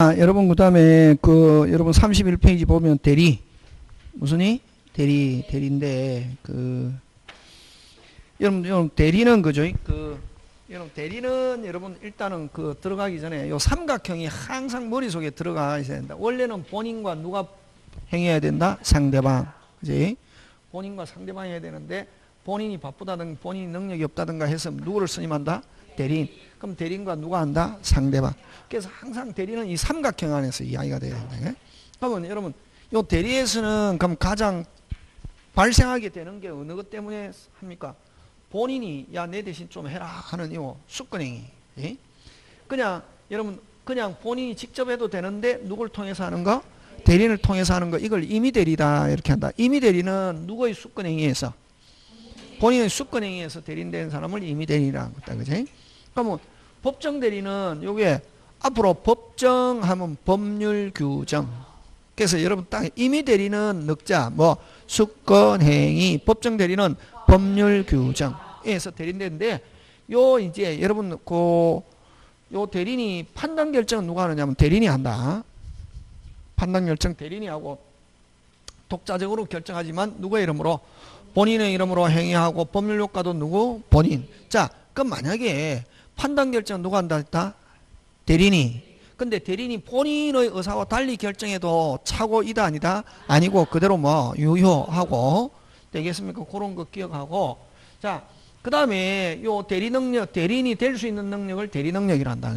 여러분, 그 다음에, 여러분 31페이지 보면 대리. 무슨이? 대리인데, 여러분, 대리는 그죠? 여러분, 대리는 여러분, 일단은 들어가기 전에 요 삼각형이 항상 머릿속에 들어가 있어야 된다. 원래는 본인과 누가 행해야 된다? 상대방. 그지? 본인과 상대방이 해야 되는데, 본인이 바쁘다든가, 본인이 능력이 없다든가 해서 누구를 선임한다? 대리인. 그럼 대리인과 누가 한다? 상대방. 그래서 항상 대리는 이 삼각형 안에서 이야기가 돼야 된다. 그러면 여러분, 요 대리에서는 그럼 가장 발생하게 되는 게 어느 것 때문에 합니까? 본인이 야, 내 대신 좀 해라 하는 요 수권행위. 그냥 여러분, 그냥 본인이 직접 해도 되는데 누굴 통해서 하는 거? 대리인을 통해서 하는 거. 이걸 임의대리다 이렇게 한다. 임의대리는 누구의 수권행위에서? 본인의 수권행위에서 대리인된 사람을 임의대리라고 한다. 그지? 그러면 법정 대리는 요게 앞으로 법정하면 법률 규정. 그래서 여러분 딱 임의 대리는 넉자 수권행위, 법정 대리는 법률 규정에서 대리인데 요 이제 여러분 요 대리인이 판단 결정은 누가 하느냐면 대리인이 한다. 판단 결정 대리인이 하고 독자적으로 결정하지만 누구의 이름으로? 본인의 이름으로 행위하고 법률 효과도 누구? 본인. 자, 그럼 만약에 판단 결정 누가 한다 했다? 대리인이. 근데 대리인이 본인의 의사와 달리 결정해도 차고이다 아니다? 아니고 그대로 유효하고 되겠습니까? 그런 거 기억하고. 자, 그 다음에 요 대리 능력, 대리인이 될 수 있는 능력을 대리 능력이란다.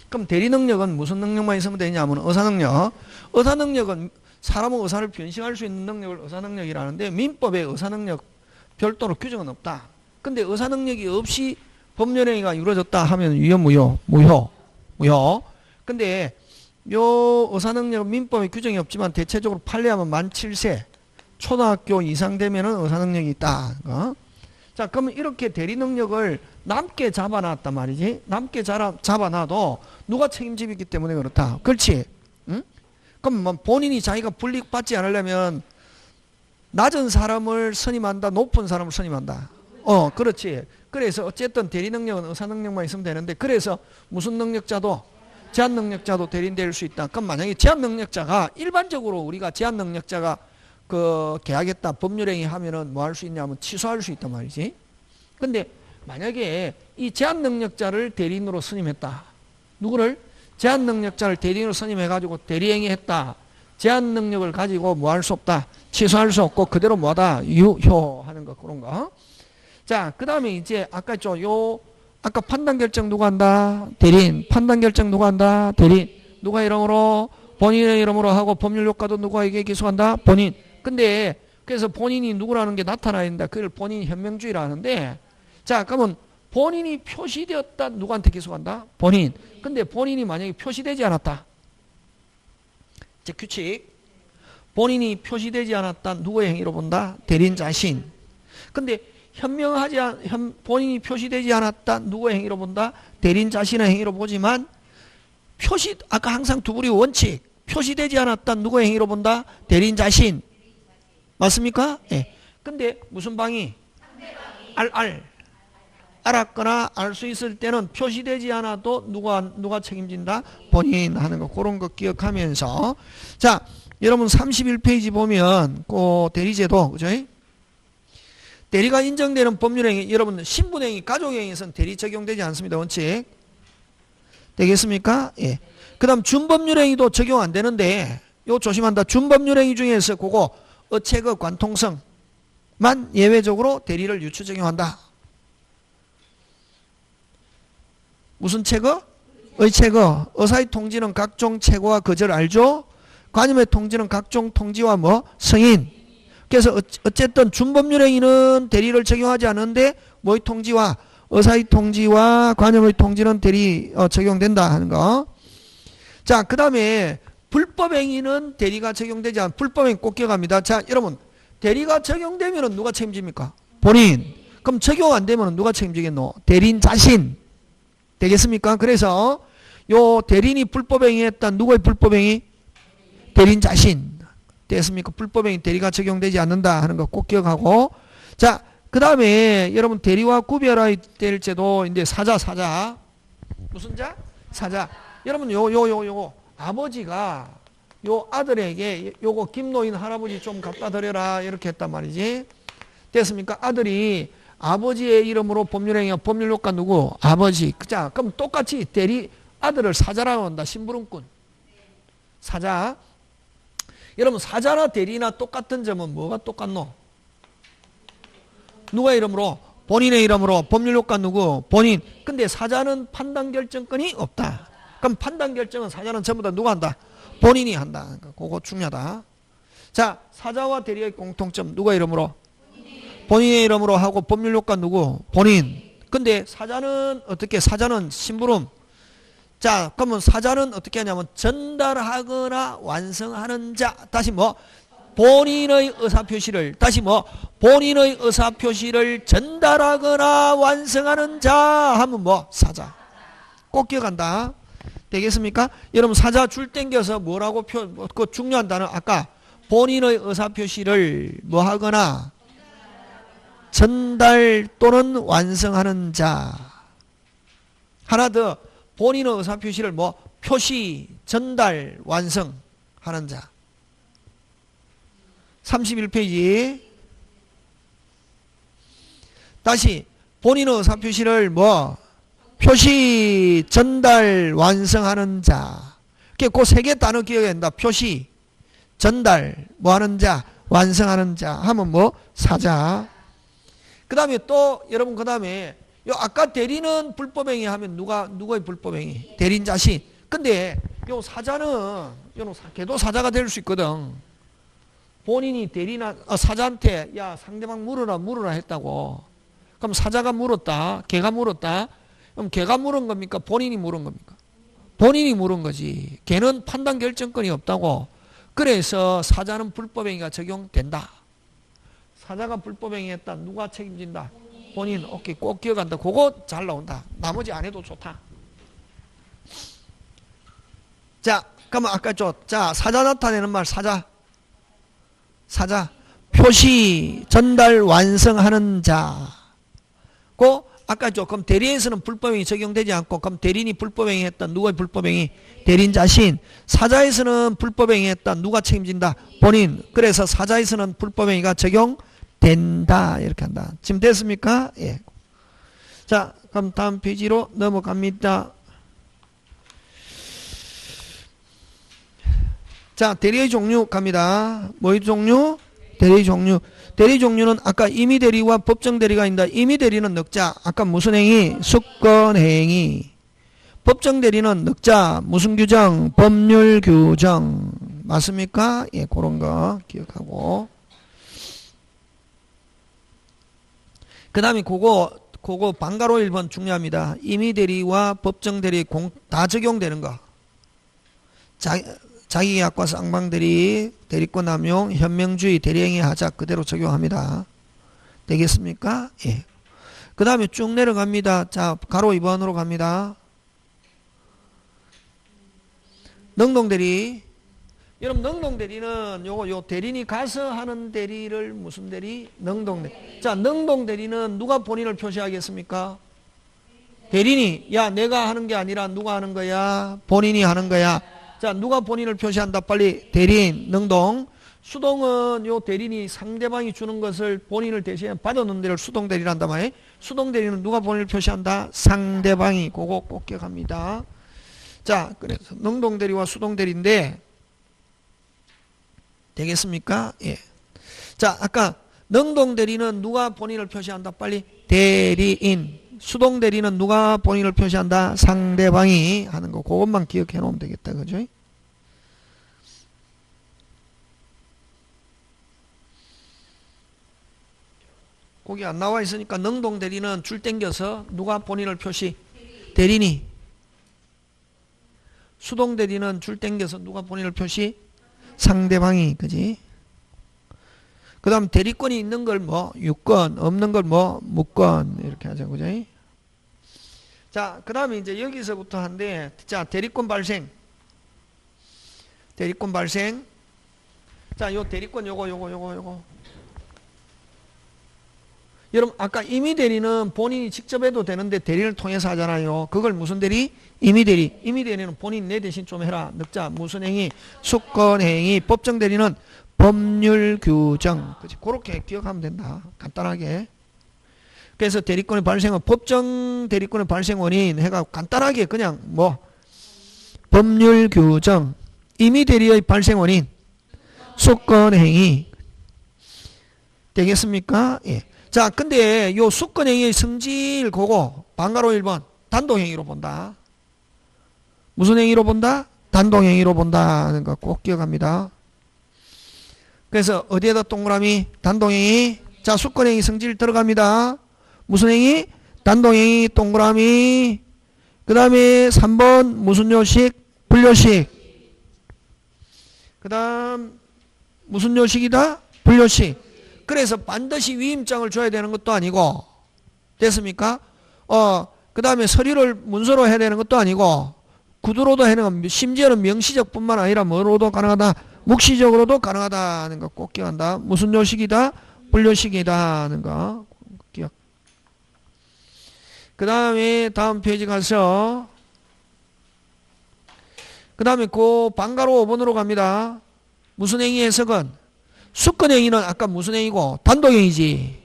그럼 대리 능력은 무슨 능력만 있으면 되냐면 의사 능력. 의사 능력은 사람의 의사를 변신할 수 있는 능력을 의사 능력이라는데 민법에 의사 능력 별도로 규정은 없다. 근데 의사 능력이 없이 법률행위가 이루어졌다 하면 유효, 무효. 근데 요 의사능력 민법에 규정이 없지만 대체적으로 판례하면 만 7세 초등학교 이상 되면은 의사능력이 있다. 자, 그러면 이렇게 대리 능력을 남게 잡아놨단 말이지. 남게 잡아놔도 누가 책임지기 있기 때문에 그렇다. 그렇지? 응? 그럼 본인이 자기가 불이익받지 않으려면 낮은 사람을 선임한다, 높은 사람을 선임한다. 그렇지. 그래서 어쨌든 대리 능력은 의사 능력만 있으면 되는데, 그래서 무슨 능력자도 제한 능력자도 대리인 될 수 있다. 그럼 만약에 제한 능력자가 일반적으로 우리가 제한 능력자가 계약했다 법률행위 하면은 뭐 할 수 있냐면 취소할 수 있단 말이지. 근데 만약에 이 제한 능력자를 대리인으로 선임했다. 누구를? 제한 능력자를 대리인으로 선임해가지고 대리행위 했다. 제한 능력을 가지고 뭐 할 수 없다. 취소할 수 없고 그대로 뭐하다. 유효하는 거 그런 거. 자, 그 다음에 이제 아까 아까 판단 결정 누가 한다? 대리인. 판단 결정 누가 한다? 대리인. 누가 이름으로? 본인의 이름으로 하고 법률 효과도 누구에게 기소한다? 본인. 근데 그래서 본인이 누구라는 게 나타나야 된다. 그걸 본인 현명주의라 하는데, 자, 그러면 본인이 표시되었다 누구한테 기소한다? 본인. 근데 본인이 만약에 표시되지 않았다. 제 규칙. 본인이 표시되지 않았다 누구의 행위로 본다? 대리인 자신. 근데 본인이 표시되지 않았다 누구의 행위로 본다? 대리인 자신의 행위로 보지만 아까 항상 두 부리 원칙 표시되지 않았다 누구의 행위로 본다? 대리인 자신. 맞습니까? 예. 근데 무슨 방이? 알았거나 알 수 있을 때는 표시되지 않아도 누가 책임진다? 본인 하는 거 그런 거 기억하면서. 자, 여러분 31페이지 보면 대리제도 그죠? 대리가 인정되는 법률행위, 여러분 신분행위, 가족행위에서는 대리 적용되지 않습니다. 원칙. 되겠습니까? 예. 그 다음 준법률행위도 적용 안 되는데 요 조심한다. 준법률행위 중에서 그거 어체거 관통성만 예외적으로 대리를 유추 적용한다. 무슨 체거? 의체거. 의사의 통지는 각종 체거와 거절 알죠? 관임의 통지는 각종 통지와 승인. 그래서 어쨌든 준법률행위는 대리를 적용하지 않는데 뭐의 통지와 의사의 통지와 관염의 통지는 대리 적용된다 하는 거. 자, 그 다음에 불법행위는 대리가 적용되지 않는 불법행위 꼭 기억합니다. 자, 여러분 대리가 적용되면 누가 책임집니까? 본인. 그럼 적용 안 되면 누가 책임지겠노? 대리인 자신. 되겠습니까? 그래서 요 대리인이 불법행위 했다. 누구의 불법행위? 대리인 자신. 됐습니까? 불법행위 대리가 적용되지 않는다 하는 거 꼭 기억하고. 자, 그 다음에 여러분 대리와 구별해야 될 제도 이제 사자. 무슨 자? 사자. 여러분 요거 아버지가 요 아들에게 요거 김노인 할아버지 좀 갖다 드려라 이렇게 했단 말이지. 됐습니까? 아들이 아버지의 이름으로 법률행위, 법률효과 누구? 아버지. 자, 그럼 똑같이 아들을 사자라고 한다. 심부름꾼. 사자. 여러분 사자나 대리나 똑같은 점은 뭐가 똑같노? 누가 이름으로? 본인의 이름으로. 법률효과 누구? 본인. 근데 사자는 판단결정권이 없다. 그럼 판단결정은 사자는 전부 다 누가 한다? 본인이 한다. 그러니까 그거 중요하다. 자, 사자와 대리의 공통점 누가 이름으로? 본인의 이름으로 하고 법률효과 누구? 본인. 근데 사자는 어떻게? 사자는 심부름. 자, 그러면 사자는 어떻게 하냐면 전달하거나 완성하는 자. 다시 뭐? 본인의 의사표시를. 다시 뭐? 본인의 의사표시를 전달하거나 완성하는 자 하면 뭐? 사자. 꼭 기억한다. 되겠습니까? 여러분 사자 줄 땡겨서 뭐라고 그 중요한 단어 아까 본인의 의사표시를 뭐 하거나 전달 또는 완성하는 자. 하나 더 본인의 의사표시를 뭐 표시, 전달, 완성하는 자. 31페이지. 다시 본인의 의사표시를 뭐 표시, 전달, 완성하는 자. 그 세 개 단어 기억해야 된다. 표시, 전달, 뭐 하는 자, 완성하는 자 하면 뭐 사자. 그 다음에 또 여러분 그 다음에 요 아까 대리는 불법행위 하면 누구의 불법행위? 대리인 자신. 근데 요 사자는 걔도 사자가 될 수 있거든. 본인이 대리나 사자한테 야 상대방 물어라 했다고. 그럼 사자가 물었다. 걔가 물었다. 그럼 걔가 물은 겁니까? 본인이 물은 겁니까? 본인이 물은 거지. 걔는 판단 결정권이 없다고. 그래서 사자는 불법행위가 적용된다. 사자가 불법행위했다. 누가 책임진다? 본인. 오케이. 꼭 기억한다. 그거 잘 나온다. 나머지 안 해도 좋다. 자, 그러면 아까 자, 사자 나타내는 말 사자. 표시, 전달, 완성하는 자. 아까 그럼 대리에서는 불법행위 적용되지 않고 그럼 대리인이 불법행위 했다. 누가 불법행위? 대리인 자신. 사자에서는 불법행위 했다. 누가 책임진다? 본인. 그래서 사자에서는 불법행위가 적용된다. 이렇게 한다. 지금 됐습니까? 예. 자, 그럼 다음 페이지로 넘어갑니다. 자, 대리의 종류 갑니다. 뭐의 종류? 대리 종류. 대리 종류는 아까 임의 대리와 법정 대리가 있다. 임의 대리는 넉자. 아까 무슨 행위? 수권 행위. 법정 대리는 넉자. 무슨 규정? 법률 규정. 맞습니까? 예, 그런 거 기억하고. 그 다음에 그거 방가로 1번 중요합니다. 임의 대리와 법정 대리 다 적용되는 거. 자기계약과 쌍방대리, 대리권 남용, 현명주의, 대리행위 하자 그대로 적용합니다. 되겠습니까? 예. 그 다음에 쭉 내려갑니다. 자, 가로 2번으로 갑니다. 능동대리. 여러분, 능동대리는 요 대리인이 가서 하는 대리를 무슨 대리? 능동대리. 자, 능동대리는 누가 본인을 표시하겠습니까? 대리인이, 야, 내가 하는 게 아니라 누가 하는 거야? 본인이 하는 거야. 자, 누가 본인을 표시한다? 빨리 대리인, 능동. 수동은 요 대리인이 상대방이 주는 것을 본인을 대신 받아놓는 데를 수동대리란단 말이에요. 수동대리는 누가 본인을 표시한다? 상대방이. 그거 꼭 기억합니다. 자, 그래서 능동대리와 수동대리인데 되겠습니까? 예. 자, 아까 능동대리는 누가 본인을 표시한다? 빨리 대리인. 수동대리는 누가 본인을 표시한다? 상대방이 하는 거. 그것만 기억해 놓으면 되겠다. 그죠? 거기 안 나와 있으니까 능동대리는 줄 땡겨서 누가 본인을 표시? 대리인이. 수동대리는 줄 땡겨서 누가 본인을 표시? 상대방이. 그지? 그 다음 대리권이 있는 걸 뭐 유권, 없는 걸 뭐 무권 이렇게 하자. 그죠? 자, 그 다음에 이제 여기서부터 한데, 자, 대리권 발생. 대리권 발생. 자, 요 대리권 요거. 여러분 아까 임의 대리는 본인이 직접 해도 되는데 대리를 통해서 하잖아요. 그걸 무슨 대리? 임의 대리. 임의 대리는 본인 내 대신 좀 해라. 늑자 무슨 행위? 수권 행위. 법정 대리는 법률 규정. 그렇지? 그렇게 기억하면 된다. 간단하게. 그래서 대리권의 발생은 법정 대리권의 발생 원인 해가 간단하게 그냥 뭐 법률 규정. 임의 대리의 발생 원인 수권 행위. 되겠습니까? 예. 자, 근데 요 수권행위의 성질 그거 방가로 1번 단독행위로 본다. 무슨 행위로 본다? 단독행위로 본다는 거 꼭 기억합니다. 그래서 어디에다 동그라미? 단독행위. 자, 수권행위 성질 들어갑니다. 무슨 행위? 단독행위 동그라미. 그 다음에 3번 무슨 요식? 분료식. 그 다음 무슨 요식이다? 분료식. 그래서 반드시 위임장을 줘야 되는 것도 아니고 됐습니까? 그 다음에 서류를 문서로 해야 되는 것도 아니고 구두로도 해야 되는 거 심지어는 명시적 뿐만 아니라 뭐로도 가능하다? 묵시적으로도 가능하다는 거 꼭 기억한다. 무슨 요식이다? 분료식이다 하는 거 기억. 그 다음에 다음 페이지 가서 그 다음에 그 방가로 5번으로 갑니다. 무슨 행위 해석은? 수권행위는 아까 무슨 행위고? 단독행위지.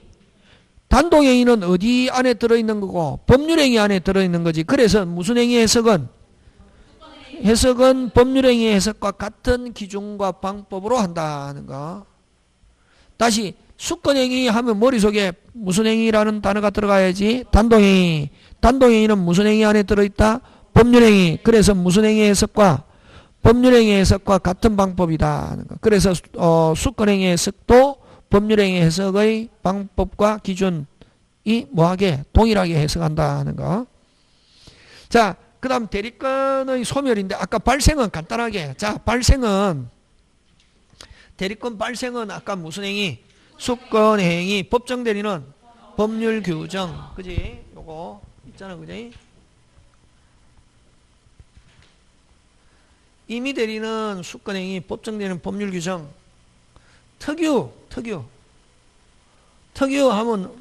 단독행위는 어디 안에 들어있는 거고? 법률행위 안에 들어있는 거지. 그래서 무슨 행위 해석은? 해석은 법률행위 해석과 같은 기준과 방법으로 한다는 거. 다시 수권행위 하면 머릿속에 무슨 행위라는 단어가 들어가야지. 단독행위. 단독행위는 무슨 행위 안에 들어있다? 법률행위. 그래서 무슨 행위 해석과 법률행위 해석과 같은 방법이다. 그래서 수권행위 해석도 법률행위 해석의 방법과 기준이 뭐하게 동일하게 해석한다는 거. 자, 그 다음 대리권의 소멸인데 아까 발생은 간단하게. 자, 발생은 대리권 발생은 아까 무슨 행위? 수권행위. 법정 대리는 법률 규정. 그지? 요거 있잖아, 그지? 임의 대리는 수권행위, 법정 대리는 법률 규정. 특유 하면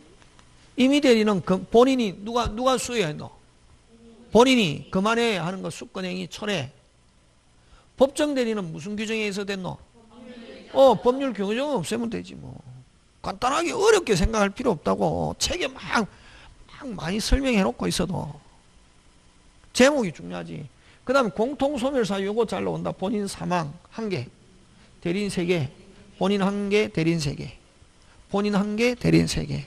임의 대리는 본인이 누가 수여했노? 본인이 그만해 하는 거 수권행위 철회. 법정 대리는 무슨 규정에 의해서 됐노? 법률 규정 없애면 되지 뭐. 간단하게 어렵게 생각할 필요 없다고. 책에 막 많이 설명해 놓고 있어도 제목이 중요하지. 그 다음에 공통소멸사 요거 잘 나온다. 본인 사망 1개, 대리인 3개, 본인 1개, 대리인 3개, 본인 1개, 대리인 3개.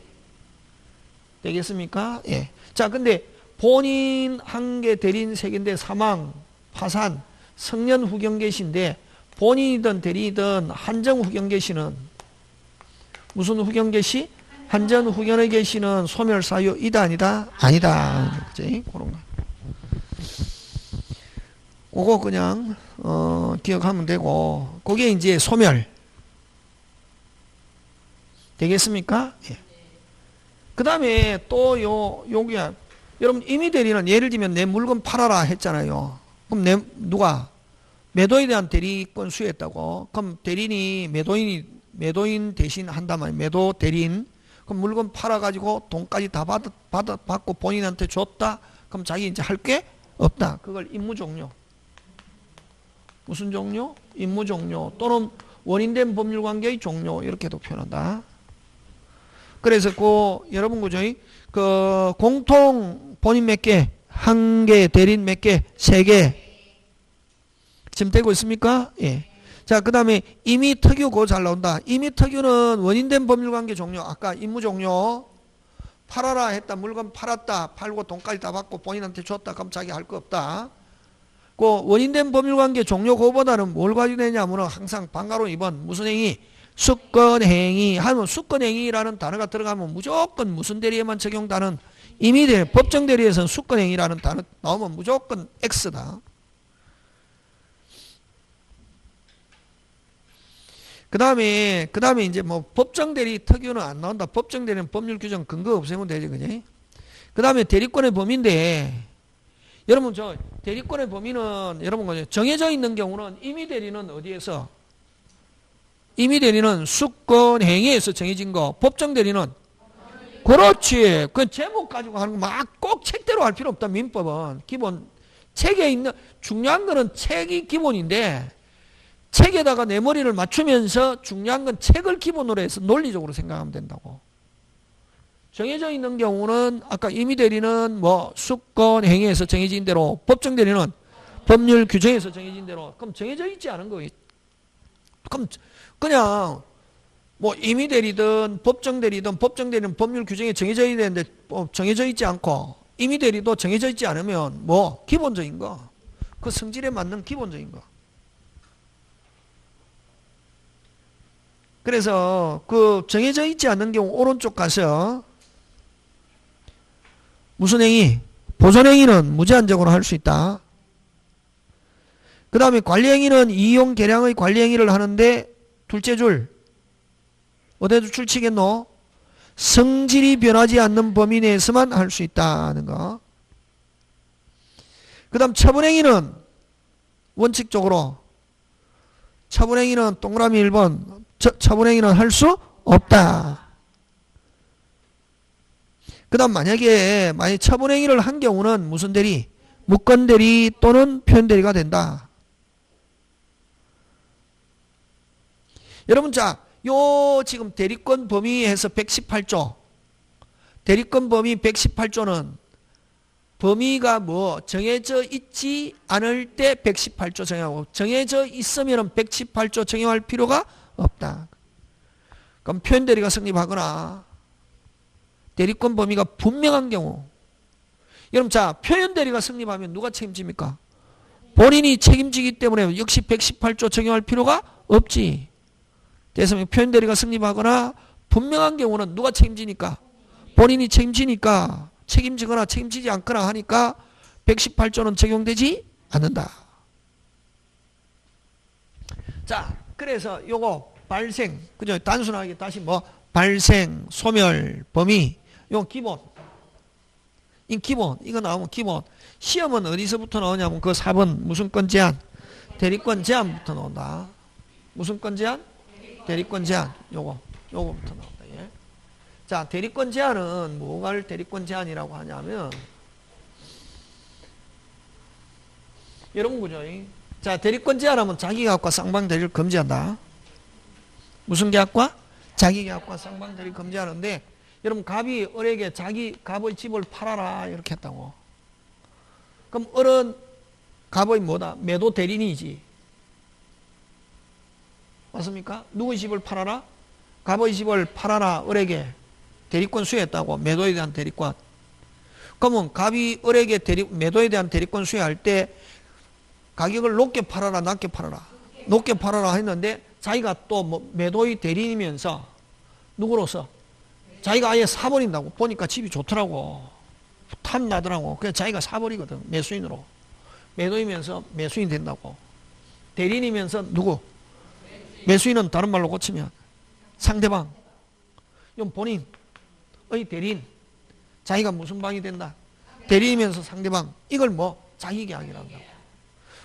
되겠습니까? 예. 자, 근데 본인 1개, 대리인 3개인데 사망, 파산, 성년 후견계시인데 본인이든 대리이든 한정 후견계시는 무슨 후견계시? 한전 후견의 계시는 소멸사유 이다 아니다? 아니다. 그치? 그런 거. 그거 그냥 기억하면 되고 그게 이제 소멸 되겠습니까? 예. 그 다음에 또 여기야 여러분 임의 대리는 예를 들면 내 물건 팔아라 했잖아요. 그럼 누가 매도에 대한 대리권 수여했다고. 그럼 대리인이 매도인 대신 한다면 매도 대리인 그럼 물건 팔아가지고 돈까지 다 받고 본인한테 줬다. 그럼 자기 이제 할 게 없다. 그걸 임무 종료. 무슨 종료? 임무 종료 또는 원인된 법률관계의 종료 이렇게도 표현한다. 그래서 여러분 그죠? 그 공통 본인 몇 개? 1개, 대리인 몇 개? 3개. 지금 되고 있습니까? 예. 자, 그 다음에 임의 특유 그거 잘 나온다. 임의 특유는 원인된 법률관계 종료. 아까 임무 종료. 팔아라 했다. 물건 팔았다. 팔고 돈까지 다 받고 본인한테 줬다. 그럼 자기 할 거 없다. 그 원인된 법률관계 종료 그거보다는 뭘 가지고 되냐면 항상 방가로 2번 무슨 행위? 수권행위 하면 수권행위라는 단어가 들어가면 무조건 무슨 대리에만 적용되는 임의 대리, 법정 대리에서는 수권행위라는 단어 나오면 무조건 X다. 그 다음에 이제 뭐 법정 대리 특유는 안 나온다. 법정 대리는 법률 규정 근거 없애면 되지, 그지? 그 다음에 대리권의 범위인데 여러분 저 대리권의 범위는 여러분 정해져 있는 경우는 임의 대리는 어디에서? 임의 대리는 수권 행위에서 정해진 거. 법정 대리는 그렇지. 그 제목 가지고 하는 거 막 꼭 책대로 할 필요 없다. 민법은 기본 책에 있는 중요한 거는 책이 기본인데 책에다가 내 머리를 맞추면서 중요한 건 책을 기본으로 해서 논리적으로 생각하면 된다고. 정해져 있는 경우는 아까 임의대리는 뭐 수권 행위에서 정해진 대로, 법정대리는 법률 규정에서 정해진 대로. 그럼 정해져 있지 않은 거예요. 그럼 그냥 뭐 임의대리든 법정대리든, 법정대리는 법률 규정에 정해져 있어야 되는데 정해져 있지 않고 임의대리도 정해져 있지 않으면 뭐 기본적인 거, 그 성질에 맞는 기본적인 거. 그래서 그 정해져 있지 않는 경우 오른쪽 가서 무슨 행위? 보존행위는 무제한적으로 할 수 있다. 그 다음에 관리행위는 이용 계량의 관리행위를 하는데 둘째 줄 어디에도 출치겠노? 성질이 변하지 않는 범위 내에서만 할 수 있다는 거. 그 다음 처분행위는 원칙적으로 처분행위는 동그라미 1번 처분행위는 할 수 없다. 그 다음 만약에 처분행위를 한 경우는 무슨 대리? 무건대리 또는 표현대리가 된다. 여러분 자, 요 지금 대리권 범위에서 118조 대리권 범위 118조는 범위가 뭐 정해져 있지 않을 때 118조 정하고 정해져 있으면 118조 정형할 필요가 없다. 그럼 표현대리가 성립하거나 대리권 범위가 분명한 경우, 여러분 자 표현대리가 성립하면 누가 책임집니까? 본인이 책임지기 때문에 역시 118조 적용할 필요가 없지. 그래서 표현대리가 성립하거나 분명한 경우는 누가 책임지니까? 본인이 책임지니까, 책임지거나 책임지지 않거나 하니까 118조는 적용되지 않는다. 자, 그래서 요거 발생, 그죠? 단순하게 다시 뭐 발생, 소멸, 범위, 요 기본. 이 기본, 이거 나오면 기본. 시험은 어디서부터 나오냐면 그 4번 무슨 건 제한? 대리권 제한부터 나온다. 무슨 건 제한? 대리권 제한. 요거부터 나온다. 예. 자, 대리권 제한은 뭐가 대리권 제한이라고 하냐면 여러분 그죠? 자, 대리권 제한하면 자기계약과 쌍방대리를 금지한다. 무슨 계약과? 자기계약과 쌍방대리를 금지하는데 여러분 갑이 을에게 자기 갑의 집을 팔아라 이렇게 했다고. 그럼 을은 갑의 뭐다? 매도 대리인이지. 맞습니까? 누구의 집을 팔아라? 갑의 집을 팔아라 을에게 대리권 수여했다고. 매도에 대한 대리권. 그러면 갑이 을에게 매도에 대한 대리권 수여할 때 가격을 높게 팔아라 낮게 팔아라? 높게 팔아라 했는데 자기가 또 뭐 매도의 대리인이면서 누구로서? 자기가 아예 사버린다고. 보니까 집이 좋더라고. 탐나더라고. 그래서 자기가 사버리거든. 매수인으로. 매도이면서 매수인 된다고. 대리인이면서 누구? 매수인은 다른 말로 고치면 상대방. 이건 본인의 대리인. 자기가 무슨 방이 된다? 대리인이면서 상대방. 이걸 뭐 자기계약이라고 한다고.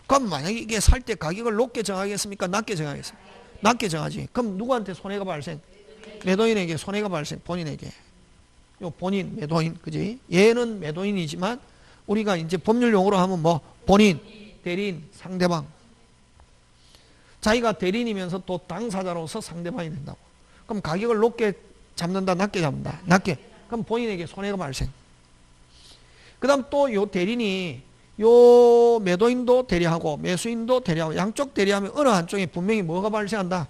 그럼 만약에 이게 살 때 가격을 높게 정하겠습니까? 낮게 정하겠습니까? 낮게 정하지. 그럼 누구한테 손해가 발생? 매도인에게 손해가 발생. 본인에게. 요 본인 매도인, 그지? 얘는 매도인이지만 우리가 이제 법률 용어로 하면 뭐 본인, 대리인, 상대방. 자기가 대리인이면서 또 당사자로서 상대방이 된다고. 그럼 가격을 높게 잡는다, 낮게 잡는다. 낮게. 그럼 본인에게 손해가 발생. 그다음 또 요 대리인이 요 매도인도 대리하고 매수인도 대리하고 양쪽 대리하면 어느 한쪽에 분명히 뭐가 발생한다?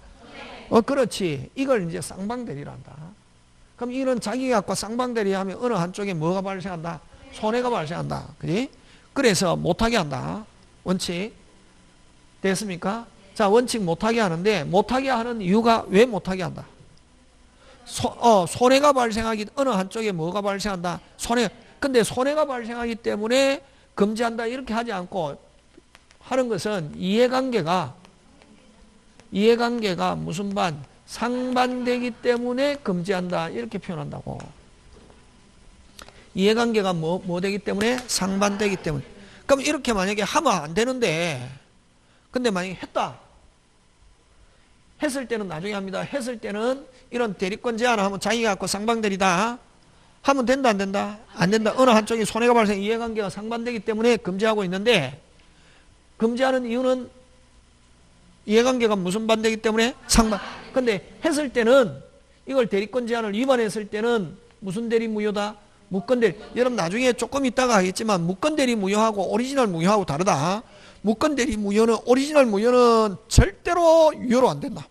그렇지. 이걸 이제 쌍방대리란다. 그럼 이런 자기계약과 쌍방대리하면 어느 한쪽에 뭐가 발생한다? 손해가 발생한다. 그지? 그래서 못하게 한다. 원칙. 됐습니까? 자, 원칙 못하게 하는데 못하게 하는 이유가 왜 못하게 한다? 손해가 발생하기 어느 한쪽에 뭐가 발생한다? 손해. 근데 손해가 발생하기 때문에 금지한다 이렇게 하지 않고 하는 것은 이해관계가 무슨 반? 상반되기 때문에 금지한다 이렇게 표현한다고. 이해관계가 뭐 되기 때문에? 상반되기 때문에. 그럼 이렇게 만약에 하면 안 되는데 근데 만약에 했다. 했을 때는 나중에 합니다. 했을 때는 이런 대리권 제한을 하면 자기가 갖고 쌍방대리다. 하면 된다 안 된다? 안 된다. 어느 한쪽이 손해가 발생, 이해관계가 상반되기 때문에 금지하고 있는데, 금지하는 이유는 이해관계가 무슨 반되기 때문에 상반. 근데 했을 때는 이걸 대리권 제한을 위반했을 때는 무슨 대리 무효다? 무권 대리. 여러분 나중에 조금 있다가 하겠지만 무권 대리 무효하고 오리지널 무효하고 다르다. 무권 대리 무효는, 오리지널 무효는 절대로 유효로 안 된다.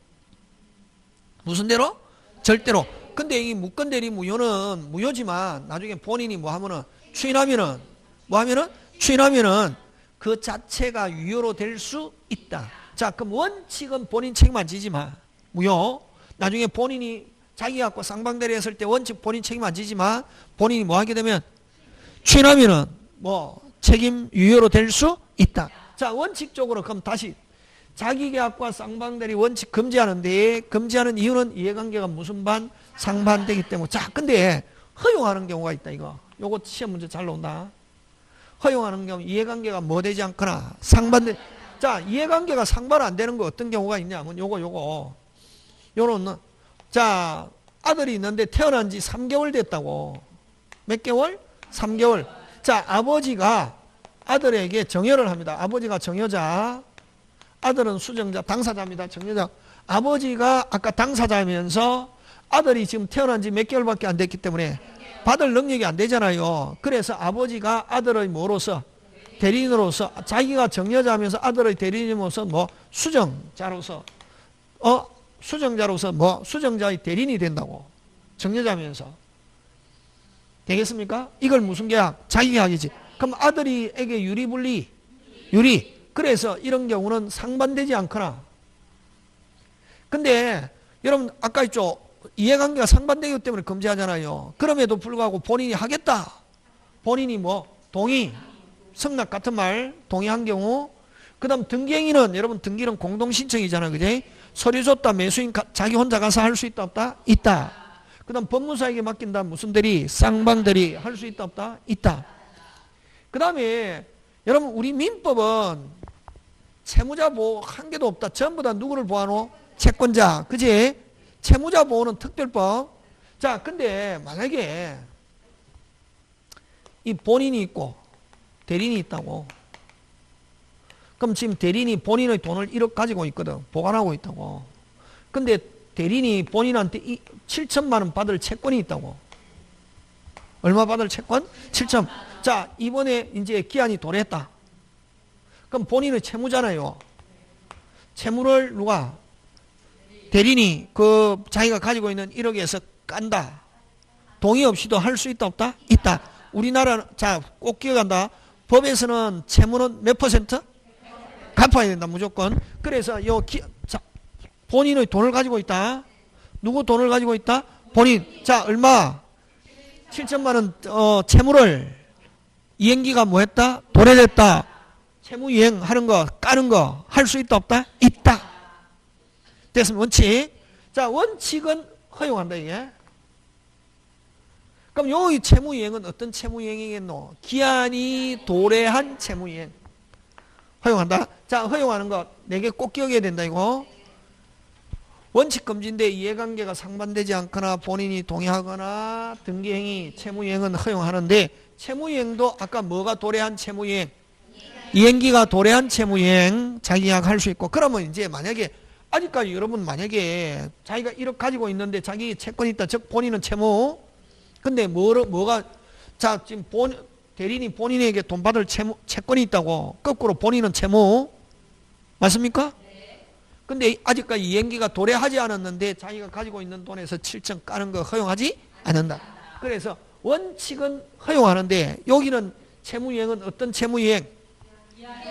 무슨 대로? 절대로. 근데 이 무권 대리 무효는 무효지만 나중에 본인이 뭐 하면은 추인하면은 뭐 하면은 추인하면은 그 자체가 유효로 될 수 있다. 자, 그럼 원칙은 본인 책임 안 지지만 무효. 나중에 본인이 자기 갖고 쌍방대리 했을 때 원칙 본인 책임 안 지지만 본인이 뭐 하게 되면 추인하면은 뭐 책임 유효로 될 수 있다. 자, 원칙적으로 그럼 다시 자기 계약과 쌍방대리 원칙 금지하는데, 금지하는 이유는 이해관계가 무슨 반? 상반되기 때문에. 자, 근데 허용하는 경우가 있다. 이거 요거 시험 문제 잘 나온다. 허용하는 경우 이해관계가 뭐 되지 않거나 상반돼. 자, 이해관계가 상반 안 되는 거 어떤 경우가 있냐면 요거 요런. 자, 아들이 있는데 태어난 지 3개월 됐다고. 몇 개월? 3개월. 자, 아버지가 아들에게 정여를 합니다. 아버지가 정여자, 아들은 수정자, 당사자입니다. 정여자. 아버지가 아까 당사자면서 아들이 지금 태어난 지 몇 개월밖에 안 됐기 때문에 받을 능력이 안 되잖아요. 그래서 아버지가 아들의 뭐로서? 대리인으로서, 자기가 정여자면서 아들의 대리인으로서 뭐 수정자로서, 수정자로서 뭐 수정자의 대리인이 된다고. 정여자면서. 되겠습니까? 이걸 무슨 계약? 자기 계약이지. 그럼 아들이에게 유리. 그래서 이런 경우는 상반되지 않거나. 근데 여러분 아까 있죠. 이해관계가 상반되기 때문에 금지하잖아요. 그럼에도 불구하고 본인이 하겠다. 본인이 뭐 동의, 승낙 같은 말 동의한 경우. 그 다음 등기행위는 여러분 등기는 공동신청이잖아. 그지? 서류 줬다 매수인 자기 혼자 가서 할 수 있다 없다? 있다. 그 다음 법무사에게 맡긴다 무슨 대리? 쌍방대리 할 수 있다 없다? 있다. 그 다음에 여러분 우리 민법은 채무자 보호 한 개도 없다. 전부 다 누구를 보호하노? 채권자. 그지? 채무자 보호는 특별법. 자, 근데 만약에 이 본인이 있고 대리인이 있다고. 그럼 지금 대리인이 본인의 돈을 1억 가지고 있거든. 보관하고 있다고. 근데 대리인이 본인한테 7천만 원 받을 채권이 있다고. 얼마 받을 채권? 7천. 자, 이번에 이제 기한이 도래했다. 그럼 본인의 채무잖아요. 채무를 누가? 대리인이 그 자기가 가지고 있는 1억에서 깐다. 동의 없이도 할 수 있다 없다? 있다. 우리나라는 자, 꼭 기억한다. 법에서는 채무는 몇 퍼센트? 갚아야 된다 무조건. 그래서 자, 본인의 돈을 가지고 있다. 누구 돈을 가지고 있다? 본인. 자, 얼마? 7천만 원 채무를 이행기가 뭐 했다? 도래됐다. 채무 이행하는 거, 까는 거 할 수 있다 없다? 있다. 됐으면 원칙. 자, 원칙은 허용한다 이게. 그럼 요 채무 이행은 어떤 채무 이행이겠노? 기한이 도래한 채무 이행. 허용한다. 자, 허용하는 거 4개 꼭 기억해야 된다 이거. 원칙 금지인데 이해관계가 상반되지 않거나 본인이 동의하거나 등기행위 채무이행은 허용하는데, 채무이행도 아까 뭐가 도래한 채무이행? 이행기가 도래한 채무이행 자기약 할 수 있고. 그러면 이제 만약에 아직까지 여러분 만약에 자기가 1억 가지고 있는데 자기 채권이 있다. 즉 본인은 채무. 근데 뭐가 자 지금 대리인이 본인에게 돈 받을 채권이 있다고. 거꾸로 본인은 채무. 맞습니까? 근데 아직까지 이행기가 도래하지 않았는데 자기가 가지고 있는 돈에서 7천 까는 거 허용하지 않는다. 그래서 원칙은 허용하는데 여기는 채무이행은 어떤 채무이행?